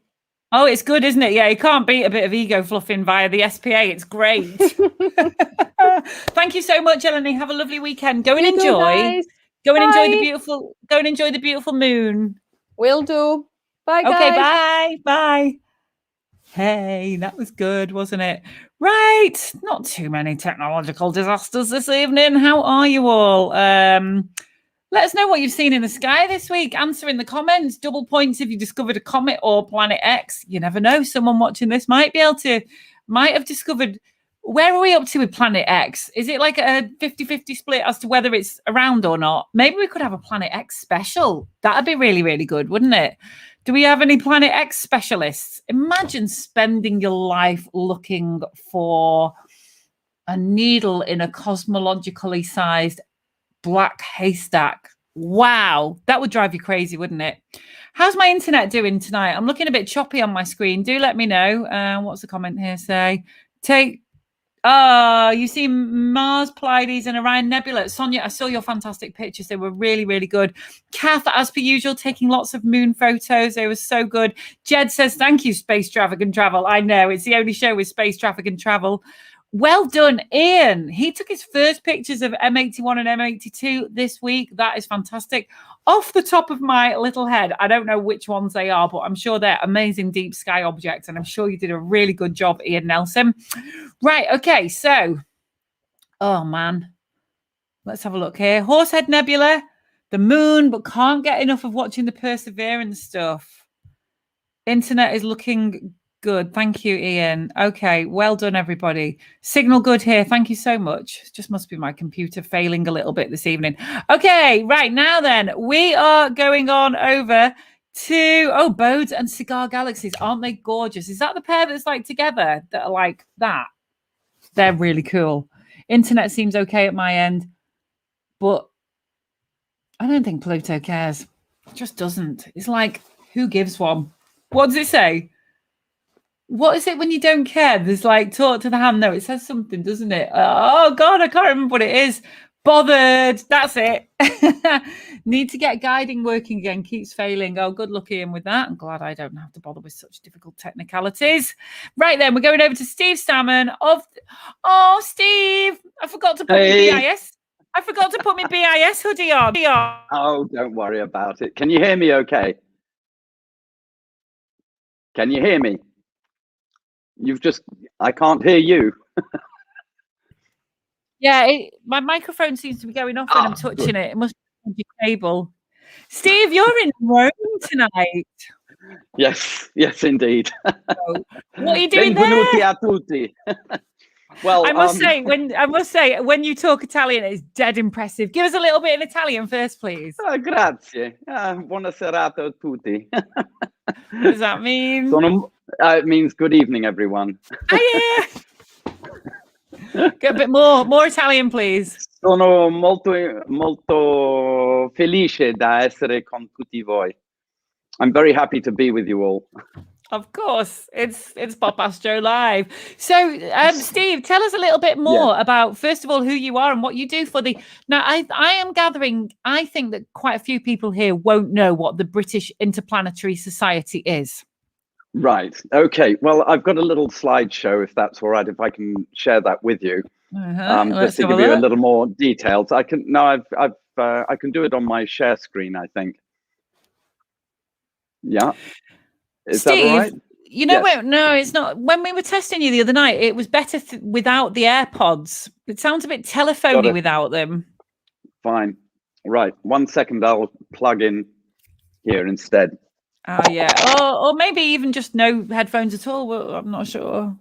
Oh, it's good, isn't it? Yeah, you can't beat a bit of ego fluffing via the SPA. It's great. Thank you so much, Eleni. Have a lovely weekend. Go and enjoy. Go and enjoy the beautiful moon.
Will do. Bye, guys.
Okay, bye. Bye. Hey, that was good, wasn't it? Right. Not too many technological disasters this evening. How are you all? Let us know what you've seen in the sky this week. Answer in the comments. Double points if you discovered a comet or Planet X. You never know. Someone watching this might have discovered. Where are we up to with Planet X? Is it like a 50-50 split as to whether it's around or not? Maybe we could have a Planet X special. That'd be really, really good, wouldn't it? Do we have any Planet X specialists? Imagine spending your life looking for a needle in a cosmologically sized black haystack. Wow, that would drive you crazy, wouldn't it? How's my internet doing tonight? I'm looking a bit choppy on my screen. Do let me know. What's the comment here say? You see Mars, Pleiades, and Orion Nebula. Sonia, I saw your fantastic pictures. They were really, really good. Kath, as per usual, taking lots of moon photos. They were so good. Jed says, thank you, Space Traffic and Travel. I know, it's the only show with space traffic and travel. Well done, Ian. He took his first pictures of M81 and M82 this week. That is fantastic. Off the top of my little head, I don't know which ones they are, but I'm sure they're amazing deep sky objects, and I'm sure you did a really good job, Ian Nelson. Right, okay, so, oh man, let's have a look here. Horsehead Nebula, the moon, but can't get enough of watching the Perseverance stuff. Internet is looking good. Thank you, Ian. Okay, well done, everybody. Signal good here. Thank you so much. It just must be my computer failing a little bit this evening. Okay, right now then, we are going on over to, Bodes and Cigar Galaxies. Aren't they gorgeous? Is that the pair that's like together that are like that? They're really cool. Internet seems okay at my end, but I don't think Pluto cares. It just doesn't. It's like, who gives one? What does it say? What is it when you don't care? There's like talk to the hand. No, it says something, doesn't it? Oh, God, I can't remember what it is. Bothered. That's it. Need to get guiding working again. Keeps failing. Oh, good luck, Ian, with that. I'm glad I don't have to bother with such difficult technicalities. Right then, we're going over to Steve Salmon of... Oh, Steve, I forgot to put my BIS. I forgot to put my BIS hoodie on.
Oh, don't worry about it. Can you hear me okay? Can you hear me? I can't hear you.
Yeah, my microphone seems to be going off when I'm touching it. It must be your cable. Steve, you're in Rome tonight.
Yes, indeed.
What are you doing there?
Benvenuti a tutti. Well,
I must say, when you talk Italian, it's dead impressive. Give us a little bit in Italian first, please.
Grazie. Buona serata a tutti.
What does that mean?
It means good evening, everyone.
Hiya! Get a bit more Italian, please.
Sono molto felice da essere con tutti voi. I'm very happy to be with you all.
Of course, it's Pop Astro Live. So, Steve, tell us a little bit more about, first of all, who you are and what you do for the. Now, I am gathering. I think that quite a few people here won't know what the British Interplanetary Society is.
Right. Okay. Well, I've got a little slideshow, if that's all right. If I can share that with you, just to give you a little more details. I can. No, I can do it on my share screen, I think. Yeah. Is
Steve,
that all right?
You know, no, it's not. When we were testing you the other night, it was better without the AirPods. It sounds a bit telephony without them.
Fine. Right. 1 second. I'll plug in here instead.
Oh, yeah. Or maybe even just no headphones at all. Well, I'm not sure.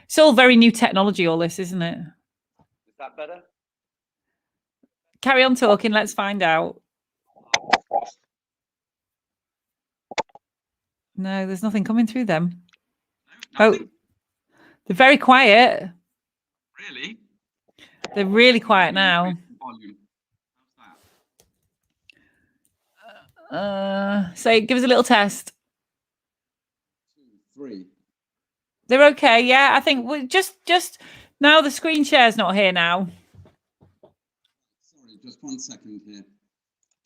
It's all very new technology, all this, isn't it?
Is that better?
Carry on talking. Let's find out. No, there's nothing coming through them. Oh, they're very quiet.
Really?
They're really quiet now. Say, give us a little test.
2, 3.
They're okay. Yeah, I think we just now the screen share's not here now.
Sorry, just 1 second here.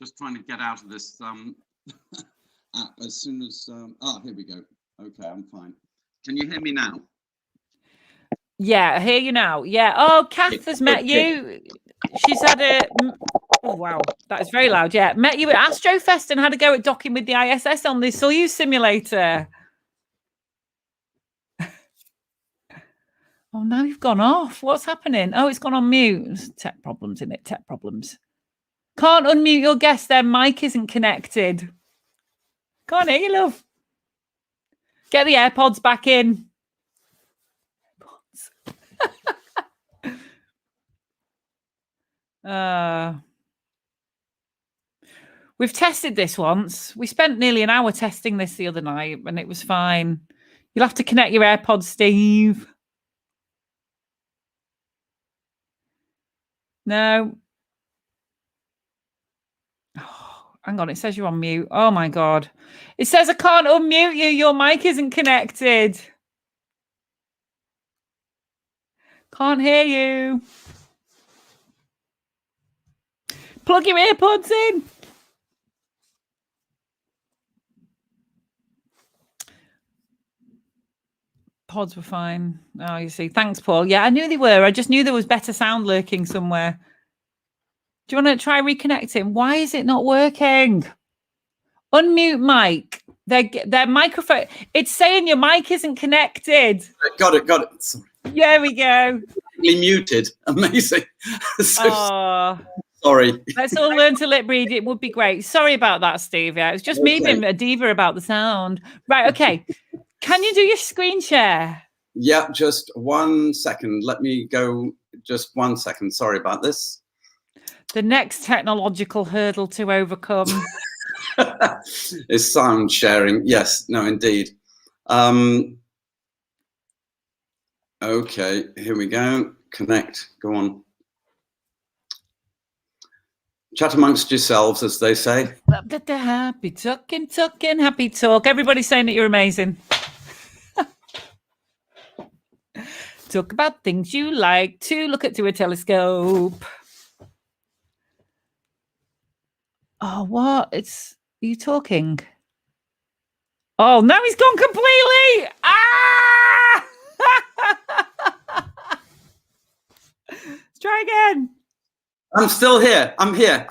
Just trying to get out of this app as soon as. Here we go. Okay, I'm fine. Can you hear me now?
Yeah, I hear you now. Yeah. Oh, Kath has met you. She's had a. Oh, wow. That is very loud. Yeah. Met you at AstroFest and had a go at docking with the ISS on the Soyuz Simulator. Oh, now you've gone off. What's happening? Oh, it's gone on mute. There's tech problems in it. Tech problems. Can't unmute your guest. Their mic isn't connected. Can't hear you, love. Get the AirPods back in. We've tested this once. We spent nearly an hour testing this the other night and it was fine. You'll have to connect your AirPods, Steve. No. Oh, hang on, it says you're on mute. Oh my God. It says I can't unmute you. Your mic isn't connected. Can't hear you. Plug your AirPods in. Pods were fine. Oh, you see. Thanks, Paul. Yeah, I knew they were. I just knew there was better sound lurking somewhere. Do you want to try reconnecting? Why is it not working? Unmute mic. Their microphone. It's saying your mic isn't connected.
Got it. Sorry.
There we go.
Muted. Amazing. Sorry.
Let's all learn to lip read. It would be great. Sorry about that, Steve. Yeah, it's just me being a diva about the sound. Right. Okay. Can you do your screen share?
Yeah, just 1 second. Let me go. Just 1 second. Sorry about this.
The next technological hurdle to overcome
is sound sharing. Yes. No, indeed. Okay. Here we go. Connect. Go on. Chat amongst yourselves, as they say.
Happy talking, happy talk. Everybody's saying that you're amazing. Talk about things you like to look at through a telescope. Oh, what? Are you talking? Oh, now he's gone completely. Ah! Let's try again.
I'm still here. I'm here.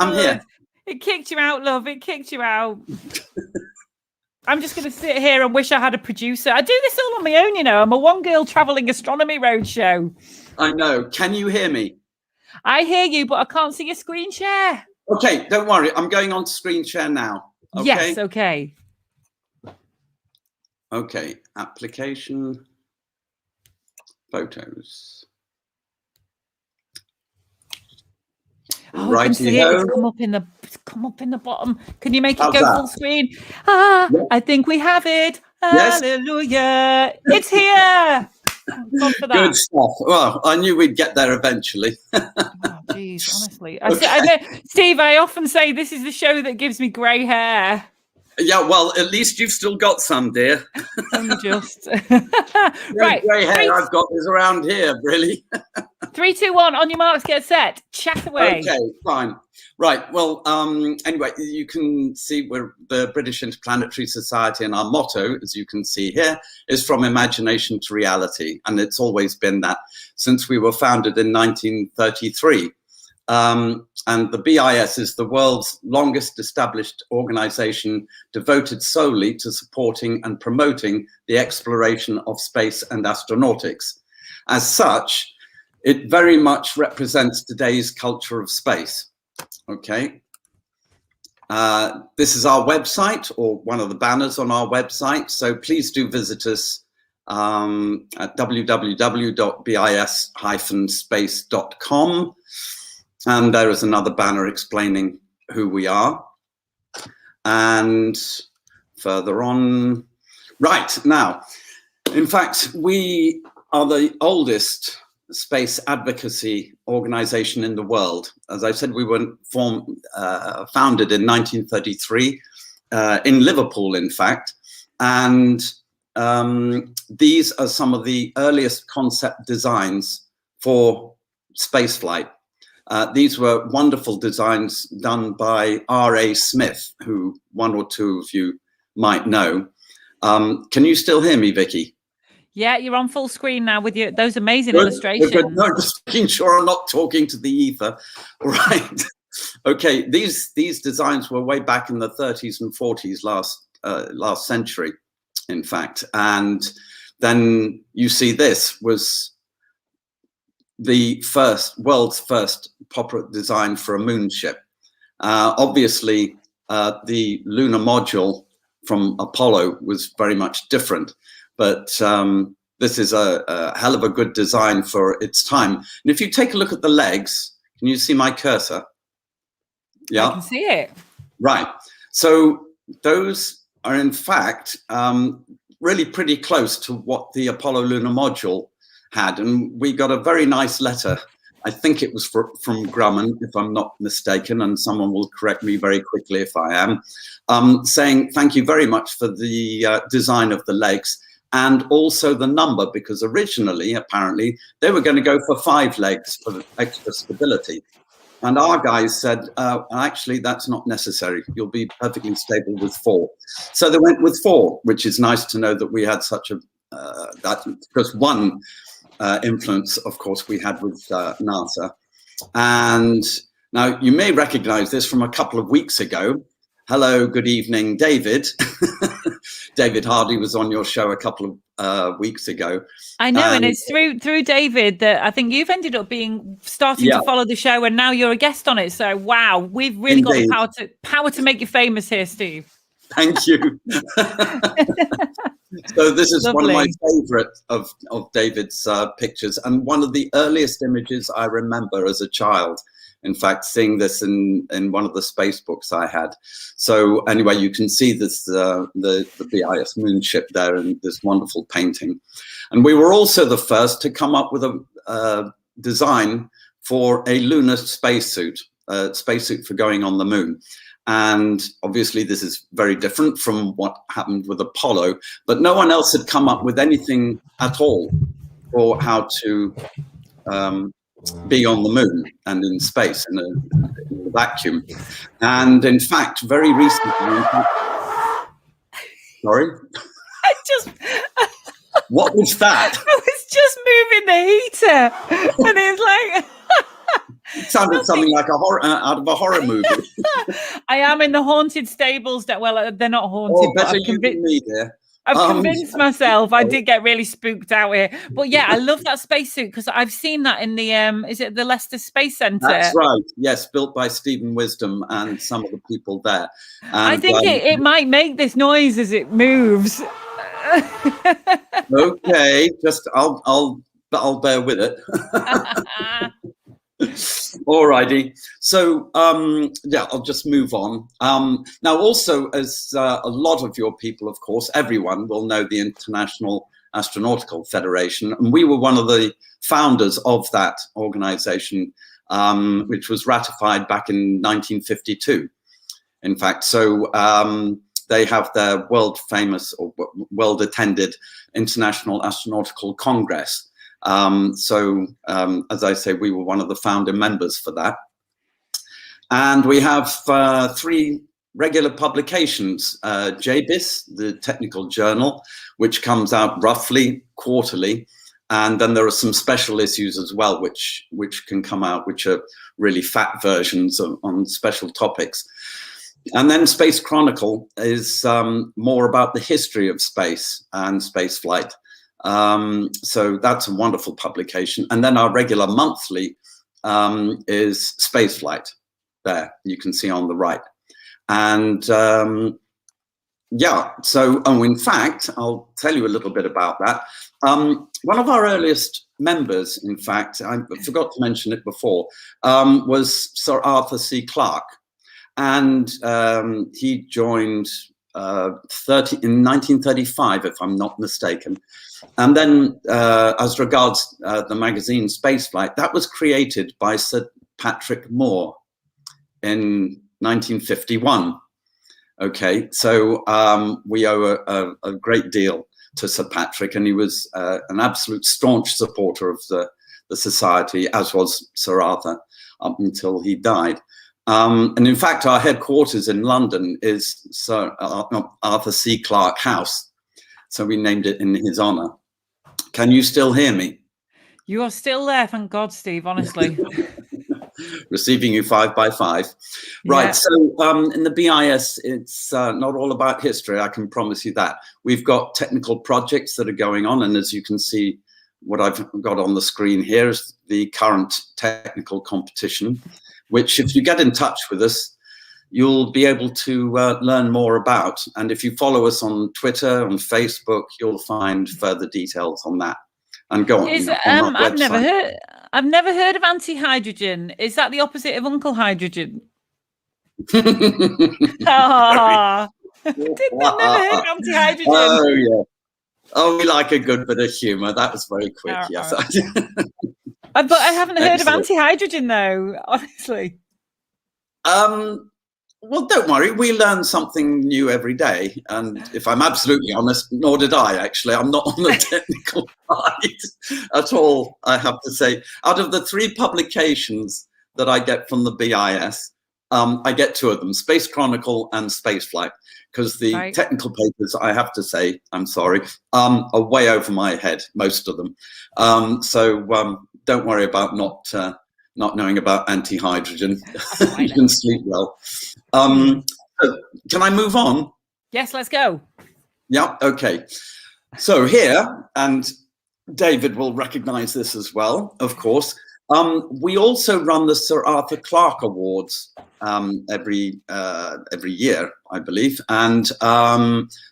It kicked you out, love. It kicked you out. I'm just going to sit here and wish I had a producer. I do this all on my own, you know. I'm a one-girl traveling astronomy roadshow.
I know. Can you hear me?
I hear you, but I can't see your screen share.
Okay, don't worry. I'm going on to screen share now. Okay?
Yes, okay.
Okay, application. photos.
Oh, I can see it. It's come up in the bottom. Can you make it go full screen? Ah, yeah. I think we have it.
Yes.
Hallelujah! It's here. God for that.
Good stuff. Well, I knew we'd get there eventually.
Oh, geez, honestly, I know, Steve. I often say this is the show that gives me grey hair.
Yeah, well, at least you've still got some, dear.
Only just.
Right. Grey hair I've got is around here, really.
3, 2, 1. On your marks, get set. Chat away.
Okay, fine. Right. Well, anyway, you can see we're the British Interplanetary Society, and our motto, as you can see here, is from imagination to reality. And it's always been that since we were founded in 1933. And the BIS is the world's longest established organization devoted solely to supporting and promoting the exploration of space and astronautics. As such, it very much represents today's culture of space. Okay. This is our website, or one of the banners on our website. So please do visit us at www.bis-space.com. And there is another banner explaining who we are. And further on, right now, in fact, we are the oldest space advocacy organization in the world. As I said, we were founded in 1933 in Liverpool, in fact. And these are some of the earliest concept designs for spaceflight. These were wonderful designs done by R.A. Smith, who one or two of you might know. Can you still hear me, Vicky?
Yeah, you're on full screen now with those amazing illustrations.
No, just making sure I'm not talking to the ether. Right. Okay, these designs were way back in the 30s and 40s last century, in fact. And then you see this was the world's first proper design for a moon ship. Obviously, the lunar module from Apollo was very much different, but this is a hell of a good design for its time. And if you take a look at the legs, can you see my cursor? Yeah,
I can see it.
Right. So those are in fact really pretty close to what the Apollo lunar module had, and we got a very nice letter. I think it was from Grumman, if I'm not mistaken, and someone will correct me very quickly if I am, saying thank you very much for the design of the legs and also the number, because originally, apparently, they were going to go for 5 legs for extra stability. And our guys said, actually, that's not necessary. You'll be perfectly stable with 4. So they went with 4, which is nice to know that we had such a, because one influence, of course, we had with NASA. And now you may recognize this from a couple of weeks ago. Hello, good evening, David. David Hardy was on your show a couple of weeks ago.
I know, and it's through David that I think you've ended up starting to follow the show, and now you're a guest on it. So wow, we've really got the power to make you famous here, Steve.
Thank you. So this is
Lovely.
One of my favorite of David's pictures, and one of the earliest images I remember as a child. In fact, seeing this in one of the space books I had. So anyway, you can see this the BIS moonship there in this wonderful painting. And we were also the first to come up with a design for a lunar spacesuit, a spacesuit for going on the moon. And obviously this is very different from what happened with Apollo, but no one else had come up with anything at all for how to be on the moon and in space in a vacuum. And in fact, very recently, sorry? What was that?
I was just moving the heater and it's like...
It sounded something like out of a horror movie.
I am in the haunted stables. Well, they're not haunted.
Better you than me, dear.
I've convinced myself. I did get really spooked out here. But yeah, I love that spacesuit because I've seen that in the, is it the Leicester Space Centre?
That's right. Yes, built by Stephen Wisdom and some of the people there. And,
I think it might make this noise as it moves.
Okay, just I'll but I'll bear with it. Alrighty. So yeah, I'll just move on. Now, also, as a lot of your people, of course, everyone will know the International Astronautical Federation, and we were one of the founders of that organization, which was ratified back in 1952. In fact, so they have their world famous or world attended International Astronautical Congress. As I say, we were one of the founder members for that. And we have 3 regular publications, JBIS, the technical journal, which comes out roughly quarterly. And then there are some special issues as well, which can come out, which are really fat versions on special topics. And then Space Chronicle is more about the history of space and space flight. So that's a wonderful publication. And then our regular monthly is Spaceflight. There, you can see on the right. And yeah, so in fact, I'll tell you a little bit about that. One of our earliest members, in fact, I forgot to mention it before, was Sir Arthur C. Clarke. And he joined in 1935, if I'm not mistaken. And then as regards the magazine Spaceflight, that was created by Sir Patrick Moore in 1951. Okay, so we owe a great deal to Sir Patrick, and he was an absolute staunch supporter of the society, as was Sir Arthur, up until he died. And in fact, our headquarters in London is Sir Arthur C. Clarke House. So we named it in his honor. Can you still hear me?
You are still there, thank God, Steve, honestly.
Receiving you 5 by 5. Right, yeah. So in the BIS, it's not all about history, I can promise you that. We've got technical projects that are going on, and as you can see, what I've got on the screen here is the current technical competition, which if you get in touch with us, you'll be able to learn more about. And if you follow us on Twitter, on Facebook, you'll find further details on that. And go on. On
I've never heard of anti-hydrogen. Is that the opposite of Uncle Hydrogen? Oh, I've never heard of anti-hydrogen.
Oh yeah. Oh, we like a good bit of humour. That was very quick. Yes.
But I haven't heard of anti-hydrogen though, honestly.
Well, don't worry. We learn something new every day. And if I'm absolutely honest, nor did I, actually. I'm not on the technical side at all, I have to say. Out of the 3 publications that I get from the BIS, I get 2 of them, Space Chronicle and Spaceflight, because the technical papers, I have to say, I'm sorry, are way over my head, most of them. So don't worry about not knowing about anti-hydrogen. You can sleep well. Can I move on?
Yes, let's go.
Yeah, okay. So here, and David will recognize this as well, of course, we also run the Sir Arthur Clarke Awards every year, I believe. And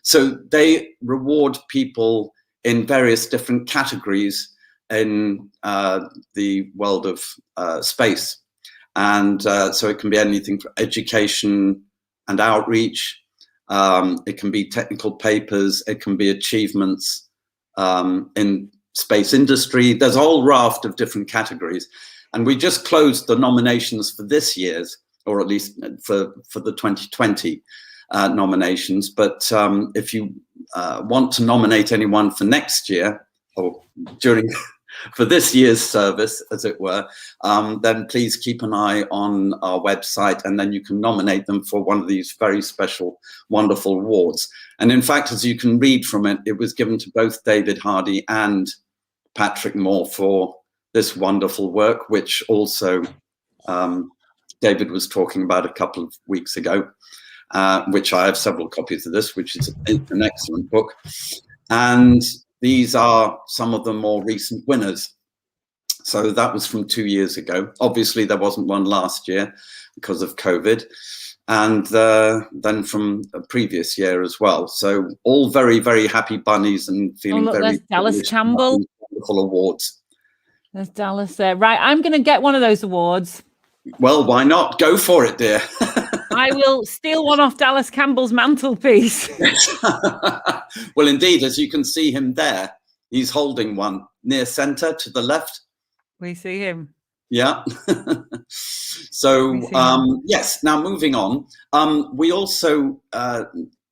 so they reward people in various different categories in the world of space. And so it can be anything from education and outreach. It can be technical papers. It can be achievements in space industry. There's a whole raft of different categories. And we just closed the nominations for this year's, or at least for the 2020 nominations. But if you want to nominate anyone for next year, or during for this year's service, as it were, then please keep an eye on our website, and then you can nominate them for one of these very special, wonderful awards. And in fact, as you can read from it, it was given to both David Hardy and Patrick Moore for this wonderful work, which also David was talking about a couple of weeks ago, which I have several copies of this, which is an excellent book. And these are some of the more recent winners. So that was from 2 years ago. Obviously, there wasn't one last year because of COVID. And then from a previous year as well. So all very, very happy bunnies and feeling very
Dallas Campbell.
Wonderful awards.
There's Dallas there. Right, I'm going to get one of those awards.
Well, why not? Go for it, dear.
I will steal one off Dallas Campbell's mantelpiece.
Well, indeed, as you can see him there, he's holding one near center to the left.
We see him.
Yeah. So, yes, now moving on. We also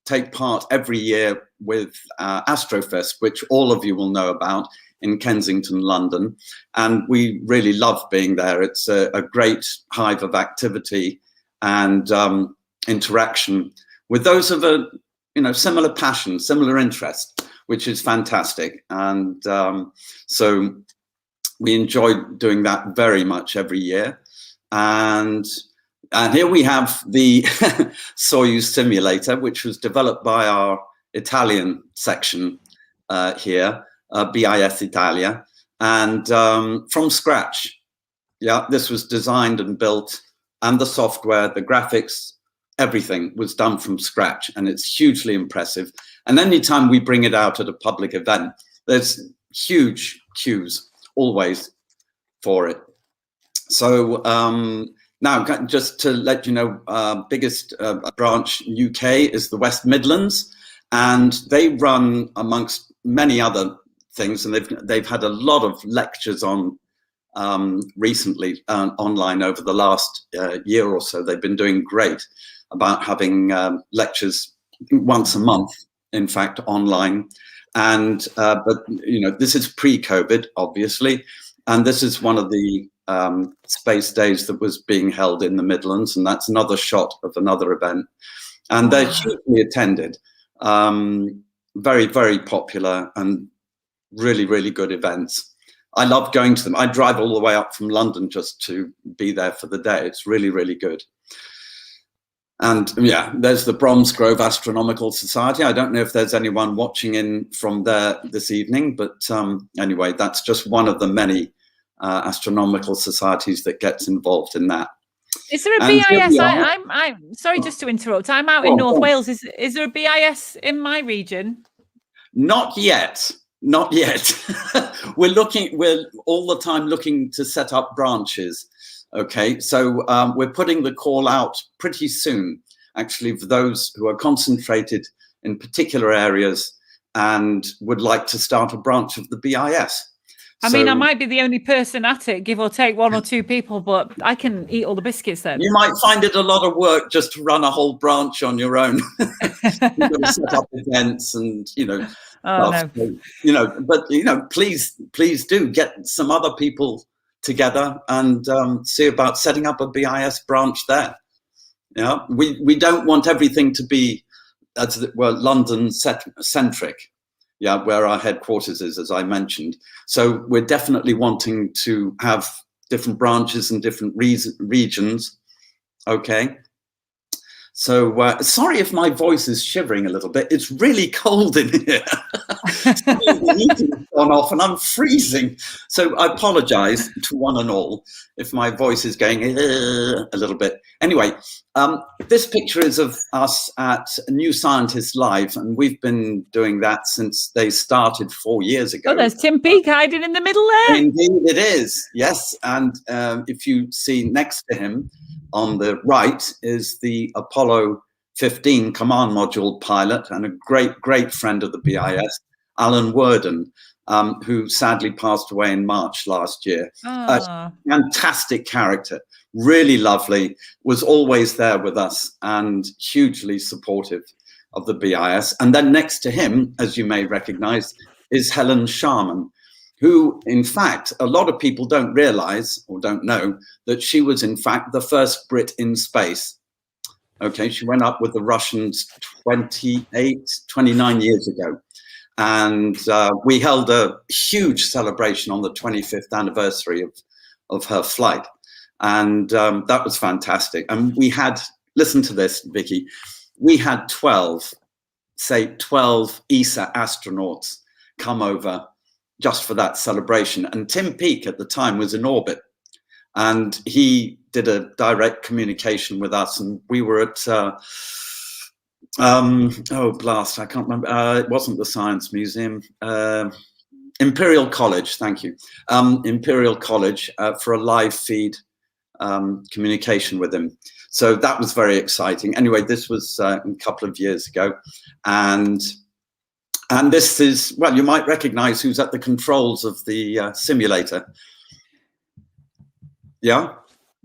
take part every year with AstroFest, which all of you will know about, in Kensington, London. And we really love being there. It's a great hive of activity and interaction with those of a similar passion, similar interest, which is fantastic. And so we enjoy doing that very much every year. And here we have the Soyuz Simulator, which was developed by our Italian section here, BIS Italia, and from scratch. Yeah, this was designed and built, and the software, the graphics, everything was done from scratch, and it's hugely impressive. And anytime we bring it out at a public event, there's huge queues always for it. So now, just to let you know, biggest branch UK is the West Midlands, and they run, amongst many other things, and they've had a lot of lectures on recently online over the last year or so. They've been doing great about having lectures once a month, in fact, online. And but this is pre-COVID, obviously, and this is one of the space days that was being held in the Midlands, and that's another shot of another event. And they're hugely attended, very, very popular, and really, really good events. I love going to them. I drive all the way up from London just to be there for the day. It's really, really good. And yeah, there's the Bromsgrove Astronomical Society. I don't know if there's anyone watching in from there this evening, but anyway, that's just one of the many astronomical societies that gets involved in that.
Is there a BIS? I'm sorry, just to interrupt. I'm out in North Wales. Is there a BIS in my region?
Not yet. Not yet. We're all the time looking to set up branches. Okay, so we're putting the call out pretty soon, actually, for those who are concentrated in particular areas and would like to start a branch of the BIS.
I mean, I might be the only person at it, give or take one or two people, but I can eat all the biscuits then.
You might find it a lot of work just to run a whole branch on your own. You've got to set up events and,
no.
But please do get some other people together and see about setting up a BIS branch there. Yeah, we don't want everything to be, London centric. Yeah, where our headquarters is, as I mentioned. So we're definitely wanting to have different branches and different regions. Okay. So sorry if my voice is shivering a little bit. It's really cold in here. The heating's gone off and I'm freezing. So I apologize to one and all if my voice is going a little bit. Anyway, this picture is of us at New Scientist Live, and we've been doing that since they started 4 years ago.
Oh, there's Tim Peake hiding in the middle there.
Indeed it is, yes. And if you see next to him, on the right is the Apollo 15 command module pilot and a great, great friend of the BIS, Alan Worden, who sadly passed away in March last year. A fantastic character, really lovely, was always there with us and hugely supportive of the BIS. And then next to him, as you may recognize, is Helen Sharman, who, in fact, a lot of people don't realize or don't know that she was, in fact, the first Brit in space. Okay, she went up with the Russians 29 years ago. And we held a huge celebration on the 25th anniversary of her flight. And that was fantastic. And we had, listen to this, Vicky, we had 12 ESA astronauts come over just for that celebration. And Tim Peake at the time was in orbit, and he did a direct communication with us, and we were at oh blast, I can't remember, it wasn't the Science Museum, Imperial College, thank you. Imperial College for a live feed communication with him. So that was very exciting. Anyway, this was a couple of years ago. And this is, well, you might recognize who's at the controls of the simulator. Yeah?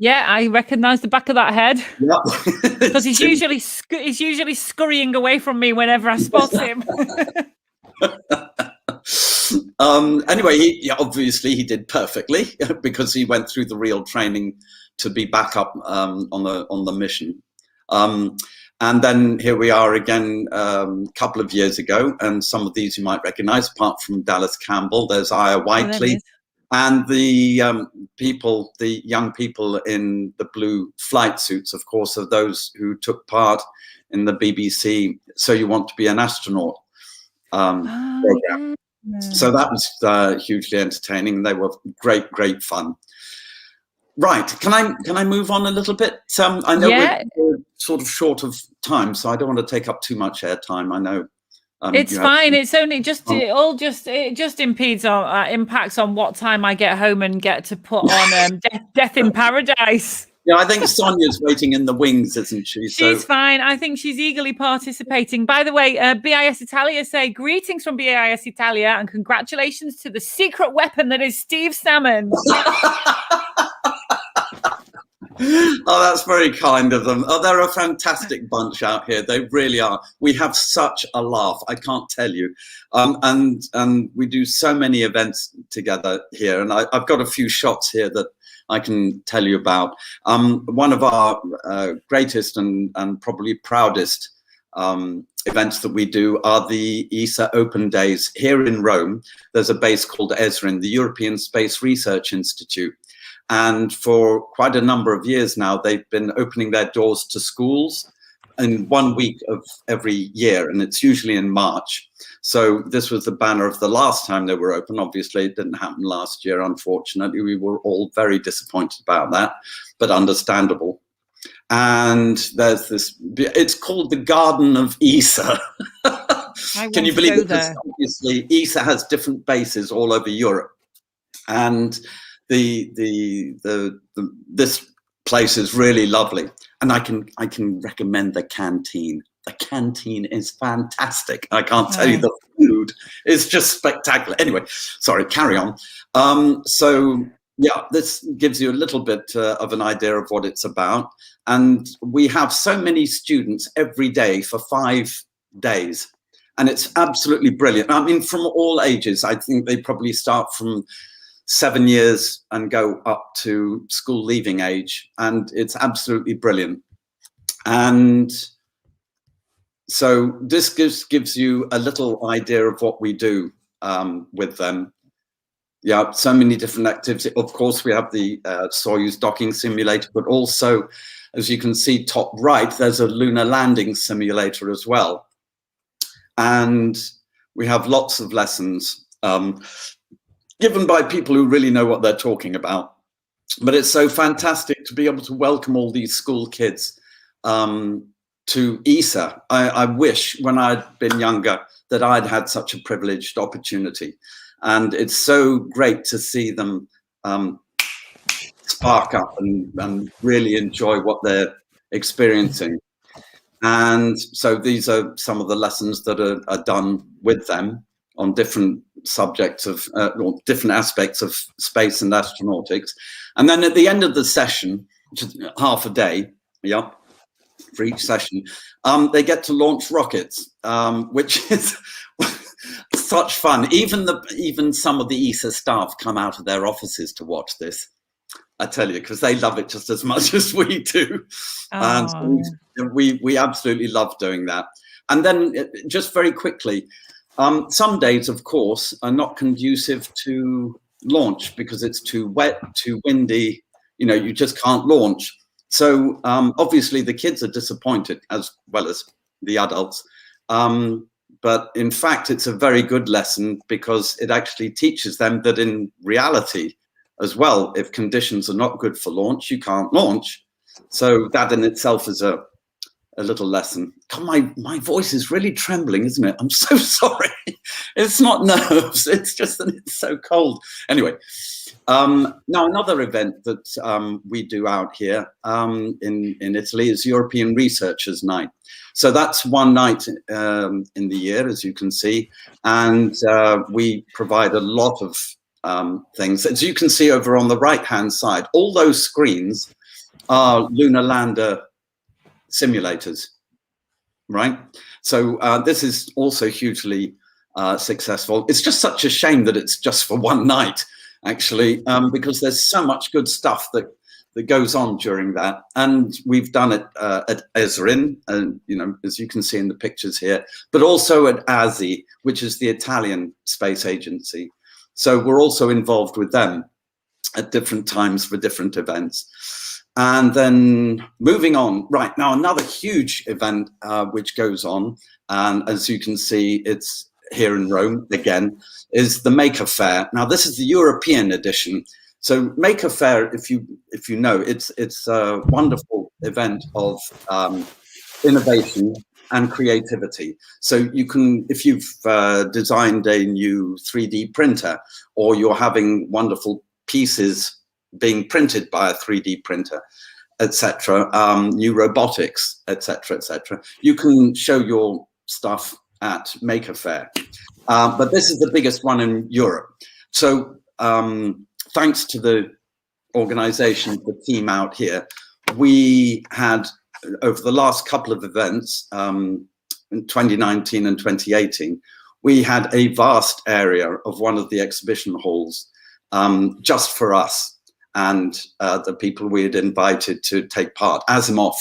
Yeah, I recognise the back of that head.
Yep.
Because he's usually scurrying away from me whenever I spot him.
Anyway, obviously he did perfectly because he went through the real training to be back up on the mission. And then here we are again a couple of years ago, and some of these you might recognise, apart from Dallas Campbell. There's Aya Whiteley. And the people, the young people in the blue flight suits, of course, are those who took part in the BBC So You Want to Be an Astronaut program. Yeah. So that was hugely entertaining. They were great fun. Right, can I move on a little bit? I know we're sort of short of time, so I don't want to take up too much airtime. I know.
It's fine. It's only just it just impedes on impacts on what time I get home and get to put on Death in Paradise.
Yeah, I think Sonia's waiting in the wings, isn't she?
She's fine. I think she's eagerly participating. By the way, BIS Italia say greetings from BIS Italia and congratulations to the secret weapon that is Steve Salmon.
Oh, that's very kind of them. Oh, they're a fantastic bunch out here. They really are. We have such a laugh. I can't tell you. And we do so many events together here. And I've got a few shots here that I can tell you about. One of our greatest and probably proudest events that we do are the ESA Open Days here in Rome. There's a base called ESRIN, the European Space Research Institute. And for quite a number of years now, they've been opening their doors to schools in 1 week of every year, and it's usually in March. So this was the banner of the last time they were open. Obviously, it didn't happen last year, unfortunately. We were all very disappointed about that, but understandable. And there's this, it's called the Garden of ESA. Can you believe it? Obviously, ESA has different bases all over Europe. And this place is really lovely, and I can recommend the canteen. The canteen is fantastic. I can't tell you, the food is just spectacular. Anyway, sorry, carry on. So yeah, this gives you a little bit of an idea of what it's about, and we have so many students every day for 5 days, and it's absolutely brilliant. I mean, from all ages. I think they probably start from 7 years and go up to school leaving age, and it's absolutely brilliant. And so this gives you a little idea of what we do with them. Yeah, so many different activities. Of course, we have the Soyuz docking simulator, but also, as you can see top right, there's a lunar landing simulator as well. And we have lots of lessons given by people who really know what they're talking about. But it's so fantastic to be able to welcome all these school kids to ESA. I wish when I'd been younger that I'd had such a privileged opportunity. And it's so great to see them spark up and really enjoy what they're experiencing. And so these are some of the lessons that are done with them on different subjects of or different aspects of space and astronautics. And then at the end of the session, which is half a day, yeah, for each session, they get to launch rockets, which is such fun. Even some of the ESA staff come out of their offices to watch this, I tell you, because they love it just as much as we do. And so we absolutely love doing that. And then just very quickly, some days, of course, are not conducive to launch because it's too wet, too windy. You know, you just can't launch. So obviously the kids are disappointed as well as the adults. But in fact, it's a very good lesson because it actually teaches them that in reality as well, if conditions are not good for launch, you can't launch. So that in itself is a little lesson. God, my voice is really trembling, isn't it? I'm so sorry. It's not nerves. It's just that it's so cold. Anyway, now another event that we do out here in Italy is European Researchers' Night. So that's one night in the year, as you can see, and we provide a lot of things. As you can see over on the right-hand side, all those screens are lunar lander simulators, right? So this is also hugely successful. It's just such a shame that it's just for one night, actually, because there's so much good stuff that goes on during that. And we've done it at ESRIN, and as you can see in the pictures here, but also at ASI, which is the Italian space agency. So we're also involved with them at different times for different events. And then moving on, right now, another huge event which goes on, and as you can see, it's here in Rome again, is the Maker Faire. Now, this is the European edition. So Maker Faire, if you know, it's a wonderful event of innovation and creativity. So you can, if you've designed a new 3D printer, or you're having wonderful pieces being printed by a 3D printer, etc., new robotics, etc., you can show your stuff at Maker Faire. But this is the biggest one in Europe. So thanks to the organization, the team out here, we had, over the last couple of events, in 2019 and 2018, we had a vast area of one of the exhibition halls just for us and the people we had invited to take part. Asimov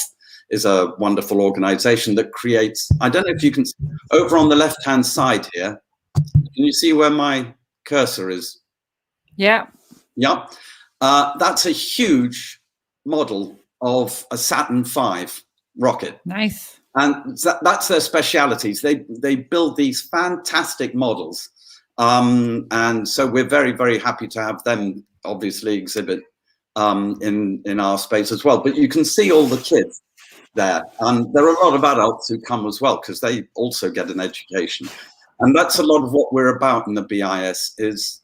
is a wonderful organization that creates, I don't know if you can, over on the left-hand side here, can you see where my cursor is?
Yeah.
Yeah. That's a huge model of a Saturn V rocket.
Nice.
And that's their specialities. They build these fantastic models. And so we're very, very happy to have them obviously exhibit in our space as well. But you can see all the kids there. And there are a lot of adults who come as well, because they also get an education. And that's a lot of what we're about in the BIS, is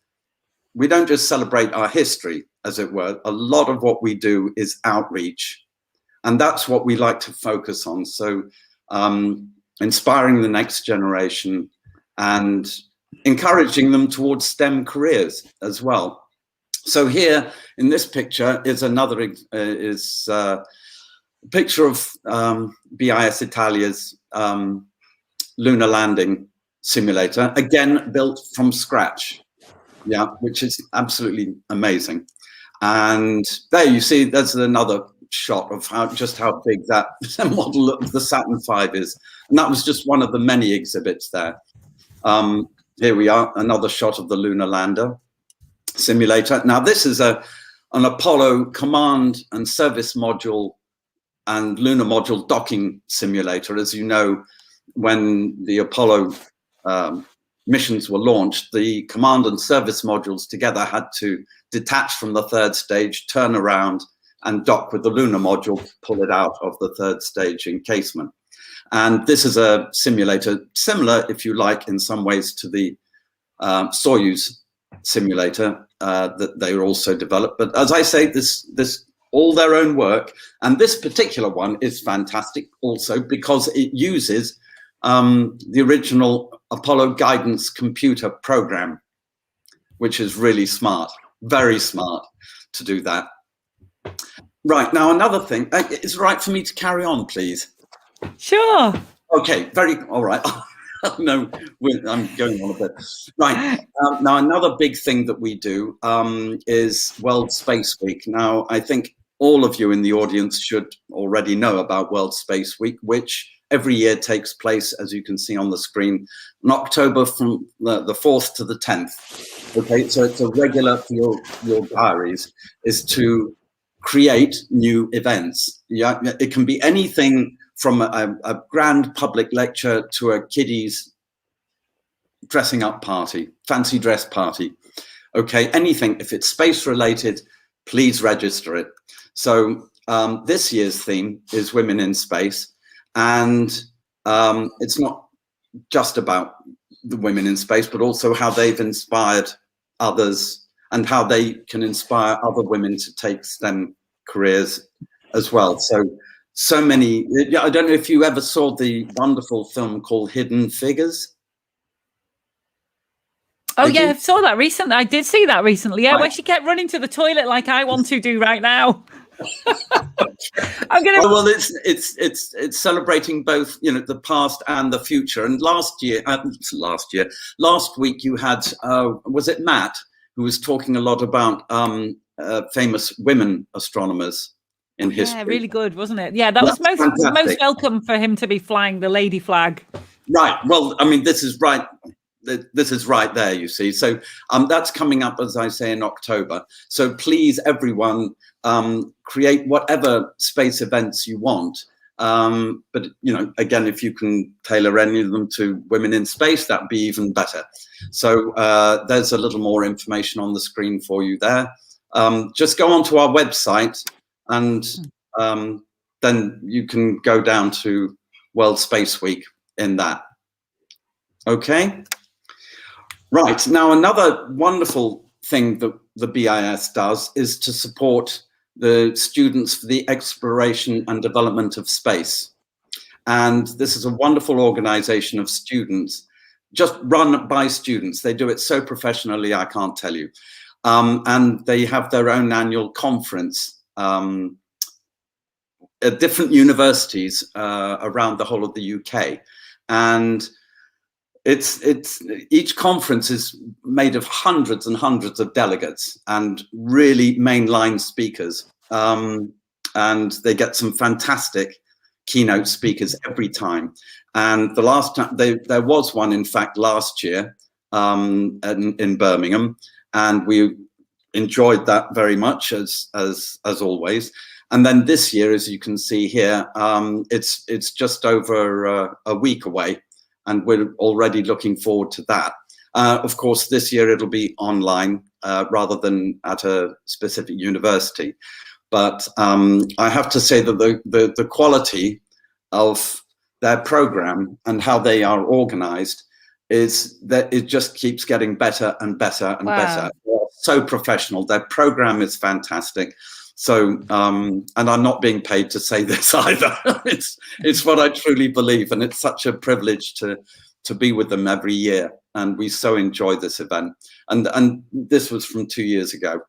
we don't just celebrate our history, as it were. A lot of what we do is outreach. And that's what we like to focus on. So inspiring the next generation and encouraging them towards STEM careers as well. So here in this picture is another picture of BIS Italia's lunar landing simulator, again built from scratch. Yeah, which is absolutely amazing. And there you see, there's another shot of just how big that model of the Saturn V is. And that was just one of the many exhibits there. Here we are, another shot of the lunar lander simulator. Now this is an Apollo command and service module and lunar module docking simulator. As you know, when the Apollo missions were launched, the command and service modules together had to detach from the third stage, turn around and dock with the lunar module to pull it out of the third stage encasement. And this is a simulator similar, if you like, in some ways to the Soyuz simulator that they also developed. But as I say, this all their own work. And this particular one is fantastic also because it uses the original Apollo guidance computer program, which is really smart, very smart to do that. Right, now another thing, is it right for me to carry on, please?
Sure.
Okay, all right. No, I'm going on a bit. Right, now another big thing that we do is World Space Week. Now, I think all of you in the audience should already know about World Space Week, which every year takes place, as you can see on the screen, in October from the 4th to the 10th. Okay, so it's a regular for your diaries, is to create new events. Yeah, it can be anything from a grand public lecture to a kiddies dressing up party, fancy dress party. Okay, anything. If it's space related, please register it. So this year's theme is Women in Space. And it's not just about the women in space, but also how they've inspired others and how they can inspire other women to take STEM careers as well. So many. I don't know if you ever saw the wonderful film called Hidden Figures.
Oh, yeah, I saw that recently. I did see that recently. Yeah, right. Where she kept running to the toilet like I want to do right now. I'm gonna.
Well, it's celebrating both, you know, the past and the future. And last week you had was it Matt who was talking a lot about famous women astronomers in history.
Yeah, really good, wasn't it? Yeah, that was most welcome for him to be flying the lady flag.
Right. Well, I mean, this is right. This is right there, you see. So that's coming up, as I say, in October. So please, everyone, create whatever space events you want. But, you know, again, if you can tailor any of them to women in space, that'd be even better. So there's a little more information on the screen for you there. Just go onto our website and then you can go down to World Space Week in that. Okay. Right, now another wonderful thing that the BIS does is to support the students for the exploration and development of space. And this is a wonderful organization of students, just run by students. They do it so professionally, I can't tell you. And they have their own annual conference at different universities around the whole of the UK. And each conference is made of hundreds and hundreds of delegates and really mainline speakers, and they get some fantastic keynote speakers every time. And the last time there was one, in fact, last year in Birmingham, and we enjoyed that very much as always. And then this year, as you can see here, it's just over a week away. And we're already looking forward to that. Of course, this year it'll be online rather than at a specific university. But I have to say that the quality of their program and how they are organized is that it just keeps getting better and better and better. They're so professional. Their program is fantastic. So, and I'm not being paid to say this either. It's what I truly believe, and it's such a privilege to be with them every year. And we so enjoy this event. And this was from 2 years ago.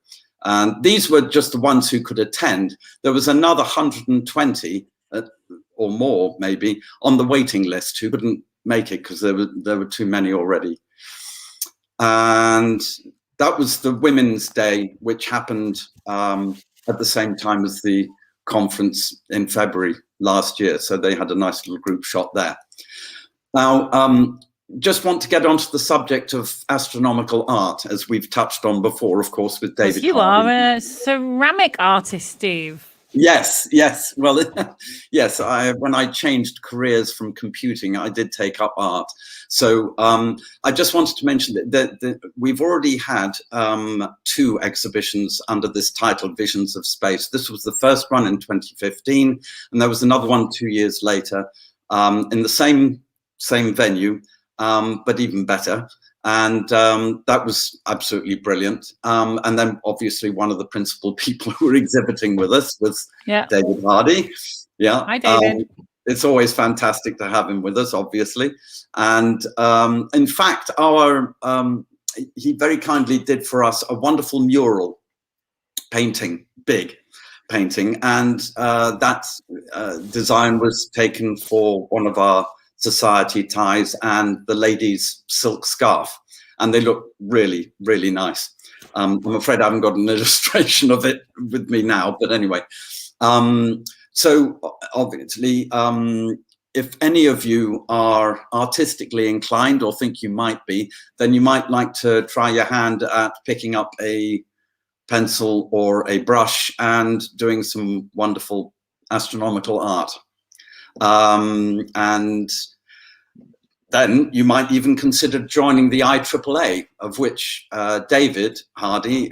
And these were just the ones who could attend. There was another 120 or more, maybe, on the waiting list who couldn't make it because there were too many already. And that was the Women's Day, which happened at the same time as the conference in February last year. So they had a nice little group shot there. Now, just want to get onto the subject of astronomical art, as we've touched on before, of course, with David.
You are a ceramic artist, Steve.
Yes. Well, yes, when I changed careers from computing, I did take up art. So I just wanted to mention that we've already had 2 exhibitions under this title, Visions of Space. This was the first one in 2015, and there was another one 2 years later in the same venue, but even better. And that was absolutely brilliant. And then obviously one of the principal people who were exhibiting with us was David Hardy. Yeah.
Hi, David.
It's always fantastic to have him with us, obviously. And in fact, he very kindly did for us a wonderful mural painting, big painting. And that design was taken for one of our society ties and the lady's silk scarf, and they look really, really nice. I'm afraid I haven't got an illustration of it with me now, but anyway. So obviously, if any of you are artistically inclined or think you might be, then you might like to try your hand at picking up a pencil or a brush and doing some wonderful astronomical art. And then you might even consider joining the IAAA, of which David Hardy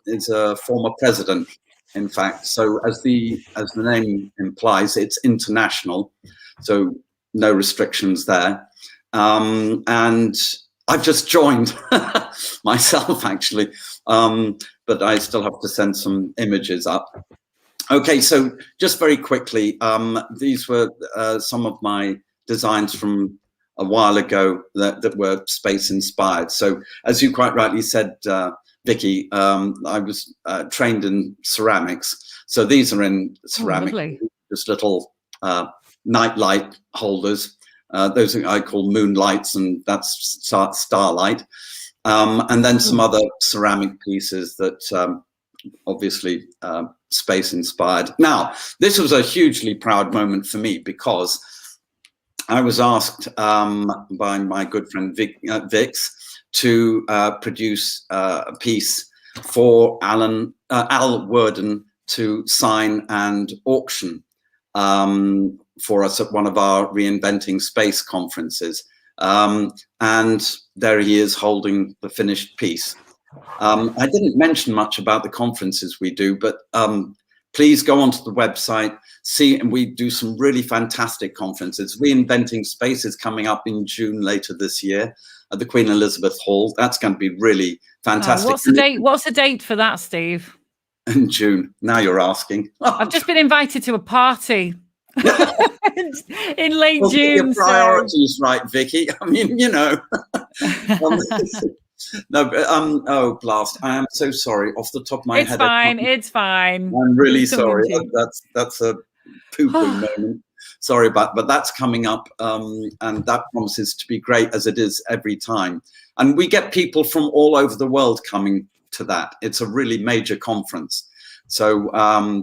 is a former president, in fact. So as the name implies, it's international. so no restrictions there. And I've just joined myself, actually, but I still have to send some images up. Okay, so just very quickly, these were some of my designs from a while ago that were space inspired. So as you quite rightly said, Vicky, I was trained in ceramics. So these are in ceramic, just little night light holders. Those I call moonlights, and that's starlight. And then some other ceramic pieces that obviously space inspired. Now, this was a hugely proud moment for me because I was asked by my good friend Vix to produce a piece for Al Worden to sign and auction for us at one of our Reinventing Space conferences. And there he is holding the finished piece. I didn't mention much about the conferences we do, but please go onto the website, see, and we do some really fantastic conferences. Reinventing Space is coming up in June later this year at the Queen Elizabeth Hall. That's going to be really fantastic.
What's the date? What's the date for that, Steve?
In June. Now you're asking.
I've just been invited to a party in late June.
Your priorities, right, Vicky? I mean, you know. No, but, oh, blast! I am so sorry. Off the top of my head,
It's fine.
I'm really sorry. That's a poo-poo moment. Sorry, but that's coming up, and that promises to be great, as it is every time. And we get people from all over the world coming to that. It's a really major conference. So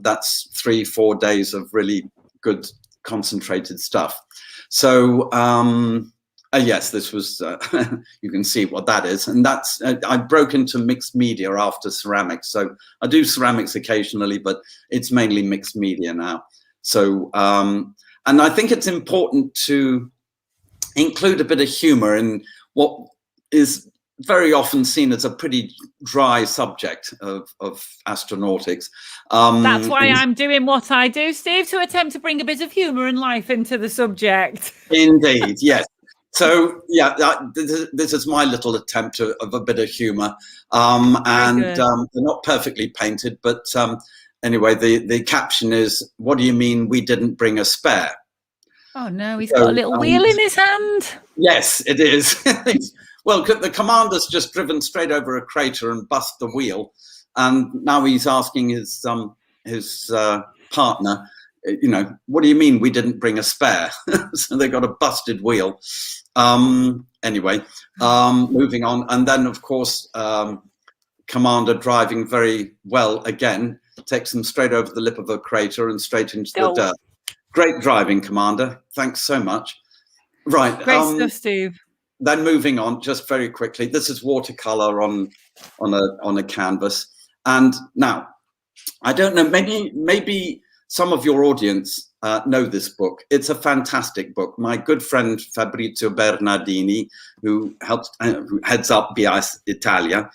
that's 3-4 days of really good concentrated stuff. So yes, this was, you can see what that is. And that's, I broke into mixed media after ceramics. So I do ceramics occasionally, but it's mainly mixed media now. So, and I think it's important to include a bit of humor in what is very often seen as a pretty dry subject of astronautics.
That's why I'm doing what I do, Steve, to attempt to bring a bit of humor and life into the subject.
Indeed, yes. So yeah, this is my little attempt of a bit of humor, and they're not perfectly painted, but anyway, the caption is, "What do you mean we didn't bring a spare?"
Oh no, he's got a little wheel in his hand.
Yes, it is. Well, the commander's just driven straight over a crater and bust the wheel, and now he's asking his partner, you know, what do you mean we didn't bring a spare? So they got a busted wheel. Anyway, moving on, and then of course, commander driving very well again, takes them straight over the lip of a crater and straight into the dirt. Great driving, Commander. Thanks so much. Right.
Great stuff, Steve.
Then moving on, just very quickly, this is watercolor on a canvas. And now, I don't know, maybe some of your audience know this book. It's a fantastic book. My good friend Fabrizio Bernardini, who heads up BIS Italia,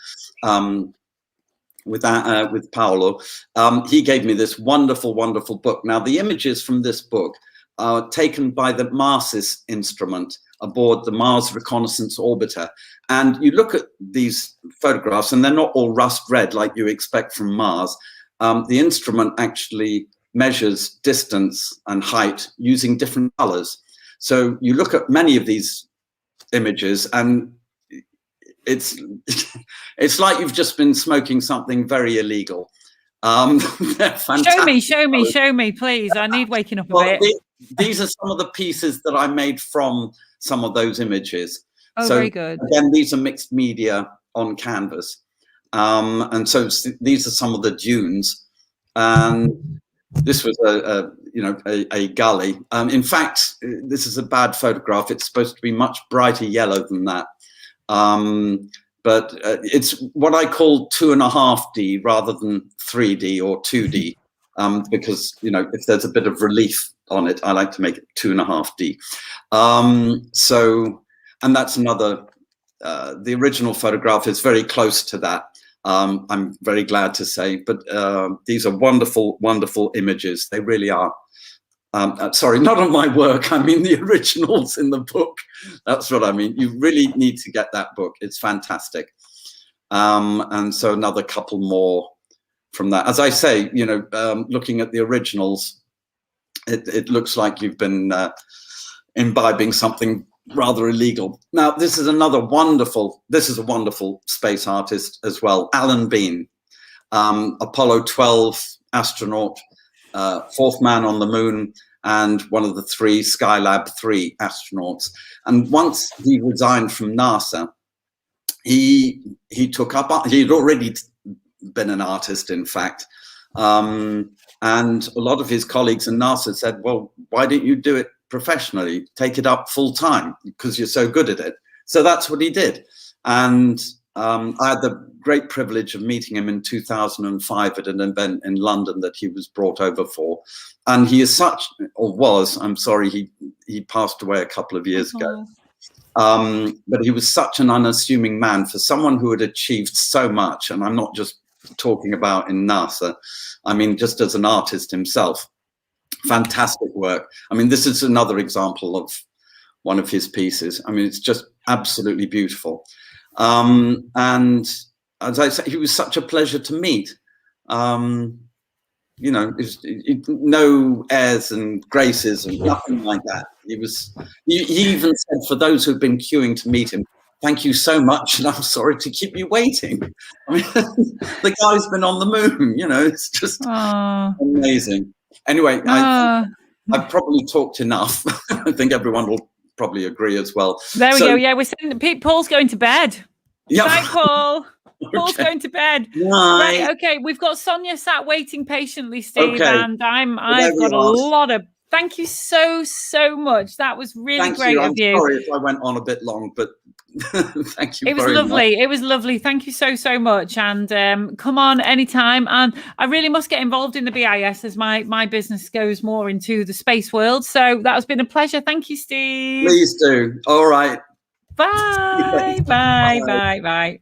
with Paolo, he gave me this wonderful, wonderful book. Now, the images from this book are taken by the MARSIS instrument aboard the Mars Reconnaissance Orbiter. And you look at these photographs, and they're not all rust red like you expect from Mars. The instrument actually measures distance and height using different colors. So you look at many of these images, and it's like you've just been smoking something very illegal.
Show me, please. I need waking up a bit.
These are some of the pieces that I made from some of those images.
Oh,
so,
very good.
Again, these are mixed media on canvas. And so these are some of the dunes. And this was a gully. In fact, this is a bad photograph. It's supposed to be much brighter yellow than that. But it's what I call 2.5D rather than 3D or 2D, because, you know, if there's a bit of relief on it, I like to make it 2.5D. And that's another, the original photograph is very close to that. I'm very glad to say, but these are wonderful, wonderful images. They really are. sorry, not on my work. I mean the originals in the book. That's what I mean. You really need to get that book. It's fantastic. And so another couple more from that. As I say, you know, looking at the originals, it looks like you've been imbibing something rather illegal. Now, this is a wonderful space artist as well, Alan Bean, Apollo 12 astronaut, fourth man on the moon, and one of the 3 Skylab 3 astronauts. And once he resigned from NASA, he took up, he'd already been an artist, in fact. And a lot of his colleagues in NASA said, well, why don't you do it professionally? Take it up full time because you're so good at it. So that's what he did. And I had the great privilege of meeting him in 2005 at an event in London that he was brought over for. And he is such, or was, I'm sorry, he passed away a couple of years ago. But he was such an unassuming man for someone who had achieved so much. And I'm not just talking about in NASA, I mean, just as an artist himself. Fantastic work. I mean, this is another example of one of his pieces. I mean, it's just absolutely beautiful. And as I say, he was such a pleasure to meet. You know, no airs and graces and nothing like that. He even said, for those who've been queuing to meet him, thank you so much, and I'm sorry to keep you waiting. I mean, the guy's been on the moon, you know, it's just amazing. Anyway, I've probably talked enough. I think everyone will probably agree as well.
There we go. Yeah, we're saying Paul's going to bed.
Yeah.
Bye, Paul.
Okay.
Paul's going to bed.
Right.
Okay, we've got Sonia sat waiting patiently, Steve,
Okay.
and I've got a lot of. Thank you so much. That was really great of you.
I'm sorry if I went on a bit long, but thank you.
It was lovely. It was lovely. Thank you so much. And come on anytime. And I really must get involved in the BIS as my business goes more into the space world. So that has been a pleasure. Thank you, Steve.
Please do. All right.
Bye. Bye.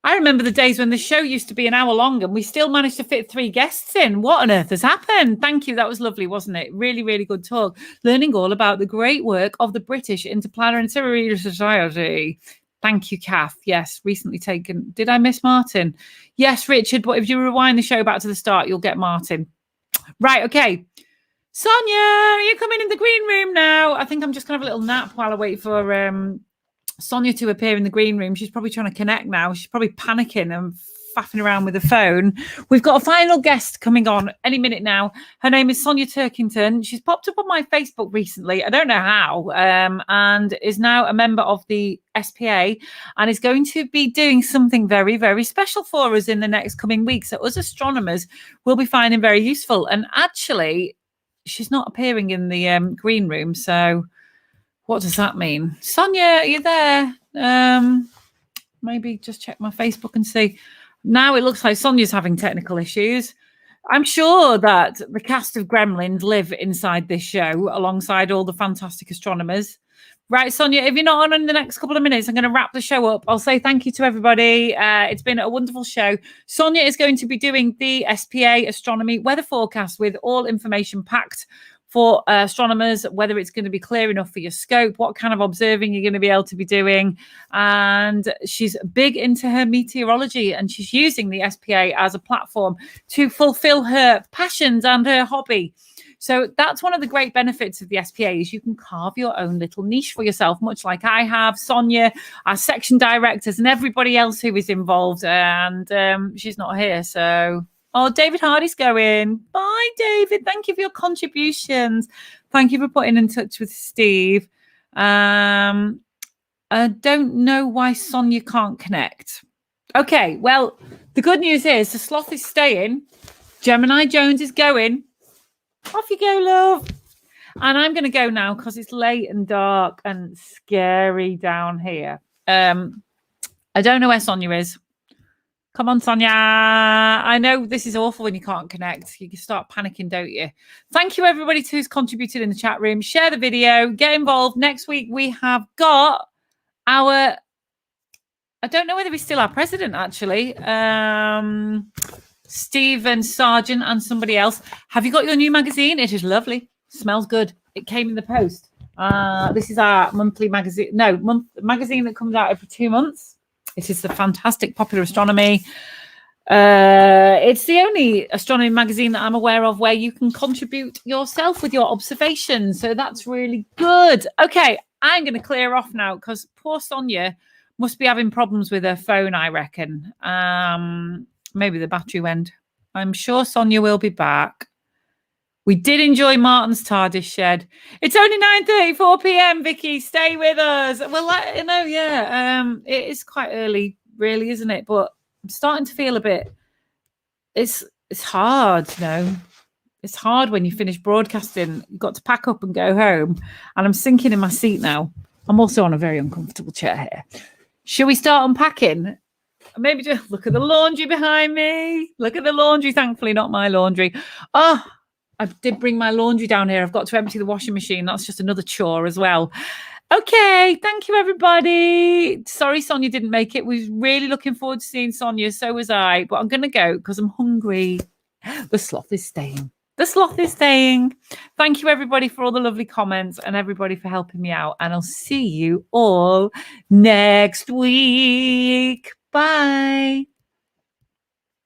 I remember the days when the show used to be an hour long and we still managed to fit 3 guests in. What on earth has happened? Thank you. That was lovely, wasn't it? Really good talk. Learning all about the great work of the British Interplanetary Society. Thank you, Kath. Yes, recently taken. Did I miss Martin? Yes, Richard, but if you rewind the show back to the start, you'll get Martin. Right, okay. Sonia, are you coming in the green room now? I think I'm just going to have a little nap while I wait for Sonia to appear in the green room. She's probably trying to connect now. She's probably panicking and faffing around with the phone. We've got a final guest coming on any minute now. Her name is Sonia Turkington. She's popped up on my Facebook recently. I don't know how, and is now a member of the SPA and is going to be doing something very special for us in the next coming weeks that us astronomers will be finding very useful. And actually, she's not appearing in the green room, so what does that mean? Sonia, are you there? Maybe just check my Facebook and see. Now it looks like Sonia's having technical issues. I'm sure that the cast of Gremlins live inside this show alongside all the fantastic astronomers. Right, Sonia, if you're not on in the next couple of minutes, I'm going to wrap the show up. I'll say thank you to everybody. It's been a wonderful show. Sonia is going to be doing the SPA astronomy weather forecast with all information packed for astronomers, whether it's going to be clear enough for your scope, what kind of observing you're going to be able to be doing. And she's big into her meteorology and she's using the SPA as a platform to fulfill her passions and her hobby. So that's one of the great benefits of the SPA is you can carve your own little niche for yourself, much like I have, Sonia, our section directors and everybody else who is involved. And she's not here, so... Oh, David Hardy's going. Bye, David. Thank you for your contributions. Thank you for putting in touch with Steve. I don't know why Sonia can't connect. Okay, well, the good news is the sloth is staying. Gemini Jones is going. Off you go, love. And I'm going to go now because it's late and dark and scary down here. I don't know where Sonia is. Come on, Sonia. I know this is awful when you can't connect. You can start panicking, don't you? Thank you, everybody, who's contributed in the chat room. Share the video. Get involved. Next week, we have got our... I don't know whether he's still our president, actually. Stephen Sargent and somebody else. Have you got your new magazine? It is lovely. Smells good. It came in the post. This is our monthly magazine. Magazine that comes out every 2 months. It is the fantastic Popular Astronomy. It's the only astronomy magazine that I'm aware of where you can contribute yourself with your observations. So that's really good. Okay, I'm going to clear off now because poor Sonia must be having problems with her phone, I reckon. Maybe the battery went. I'm sure Sonia will be back. We did enjoy Martin's TARDIS shed. It's only 9:34 p.m, Vicky. Stay with us. Well, it is quite early, really, isn't it? But I'm starting to feel a bit... It's hard, It's hard when you finish broadcasting. You've got to pack up and go home. And I'm sinking in my seat now. I'm also on a very uncomfortable chair here. Shall we start unpacking? Maybe just look at the laundry behind me. Look at the laundry. Thankfully, not my laundry. Oh, I did bring my laundry down here. I've got to empty the washing machine. That's just another chore as well. Okay, thank you, everybody. Sorry Sonia didn't make it. We were really looking forward to seeing Sonia. So was I. But I'm going to go because I'm hungry. The sloth is staying. The sloth is staying. Thank you, everybody, for all the lovely comments and everybody for helping me out. And I'll see you all next week. Bye.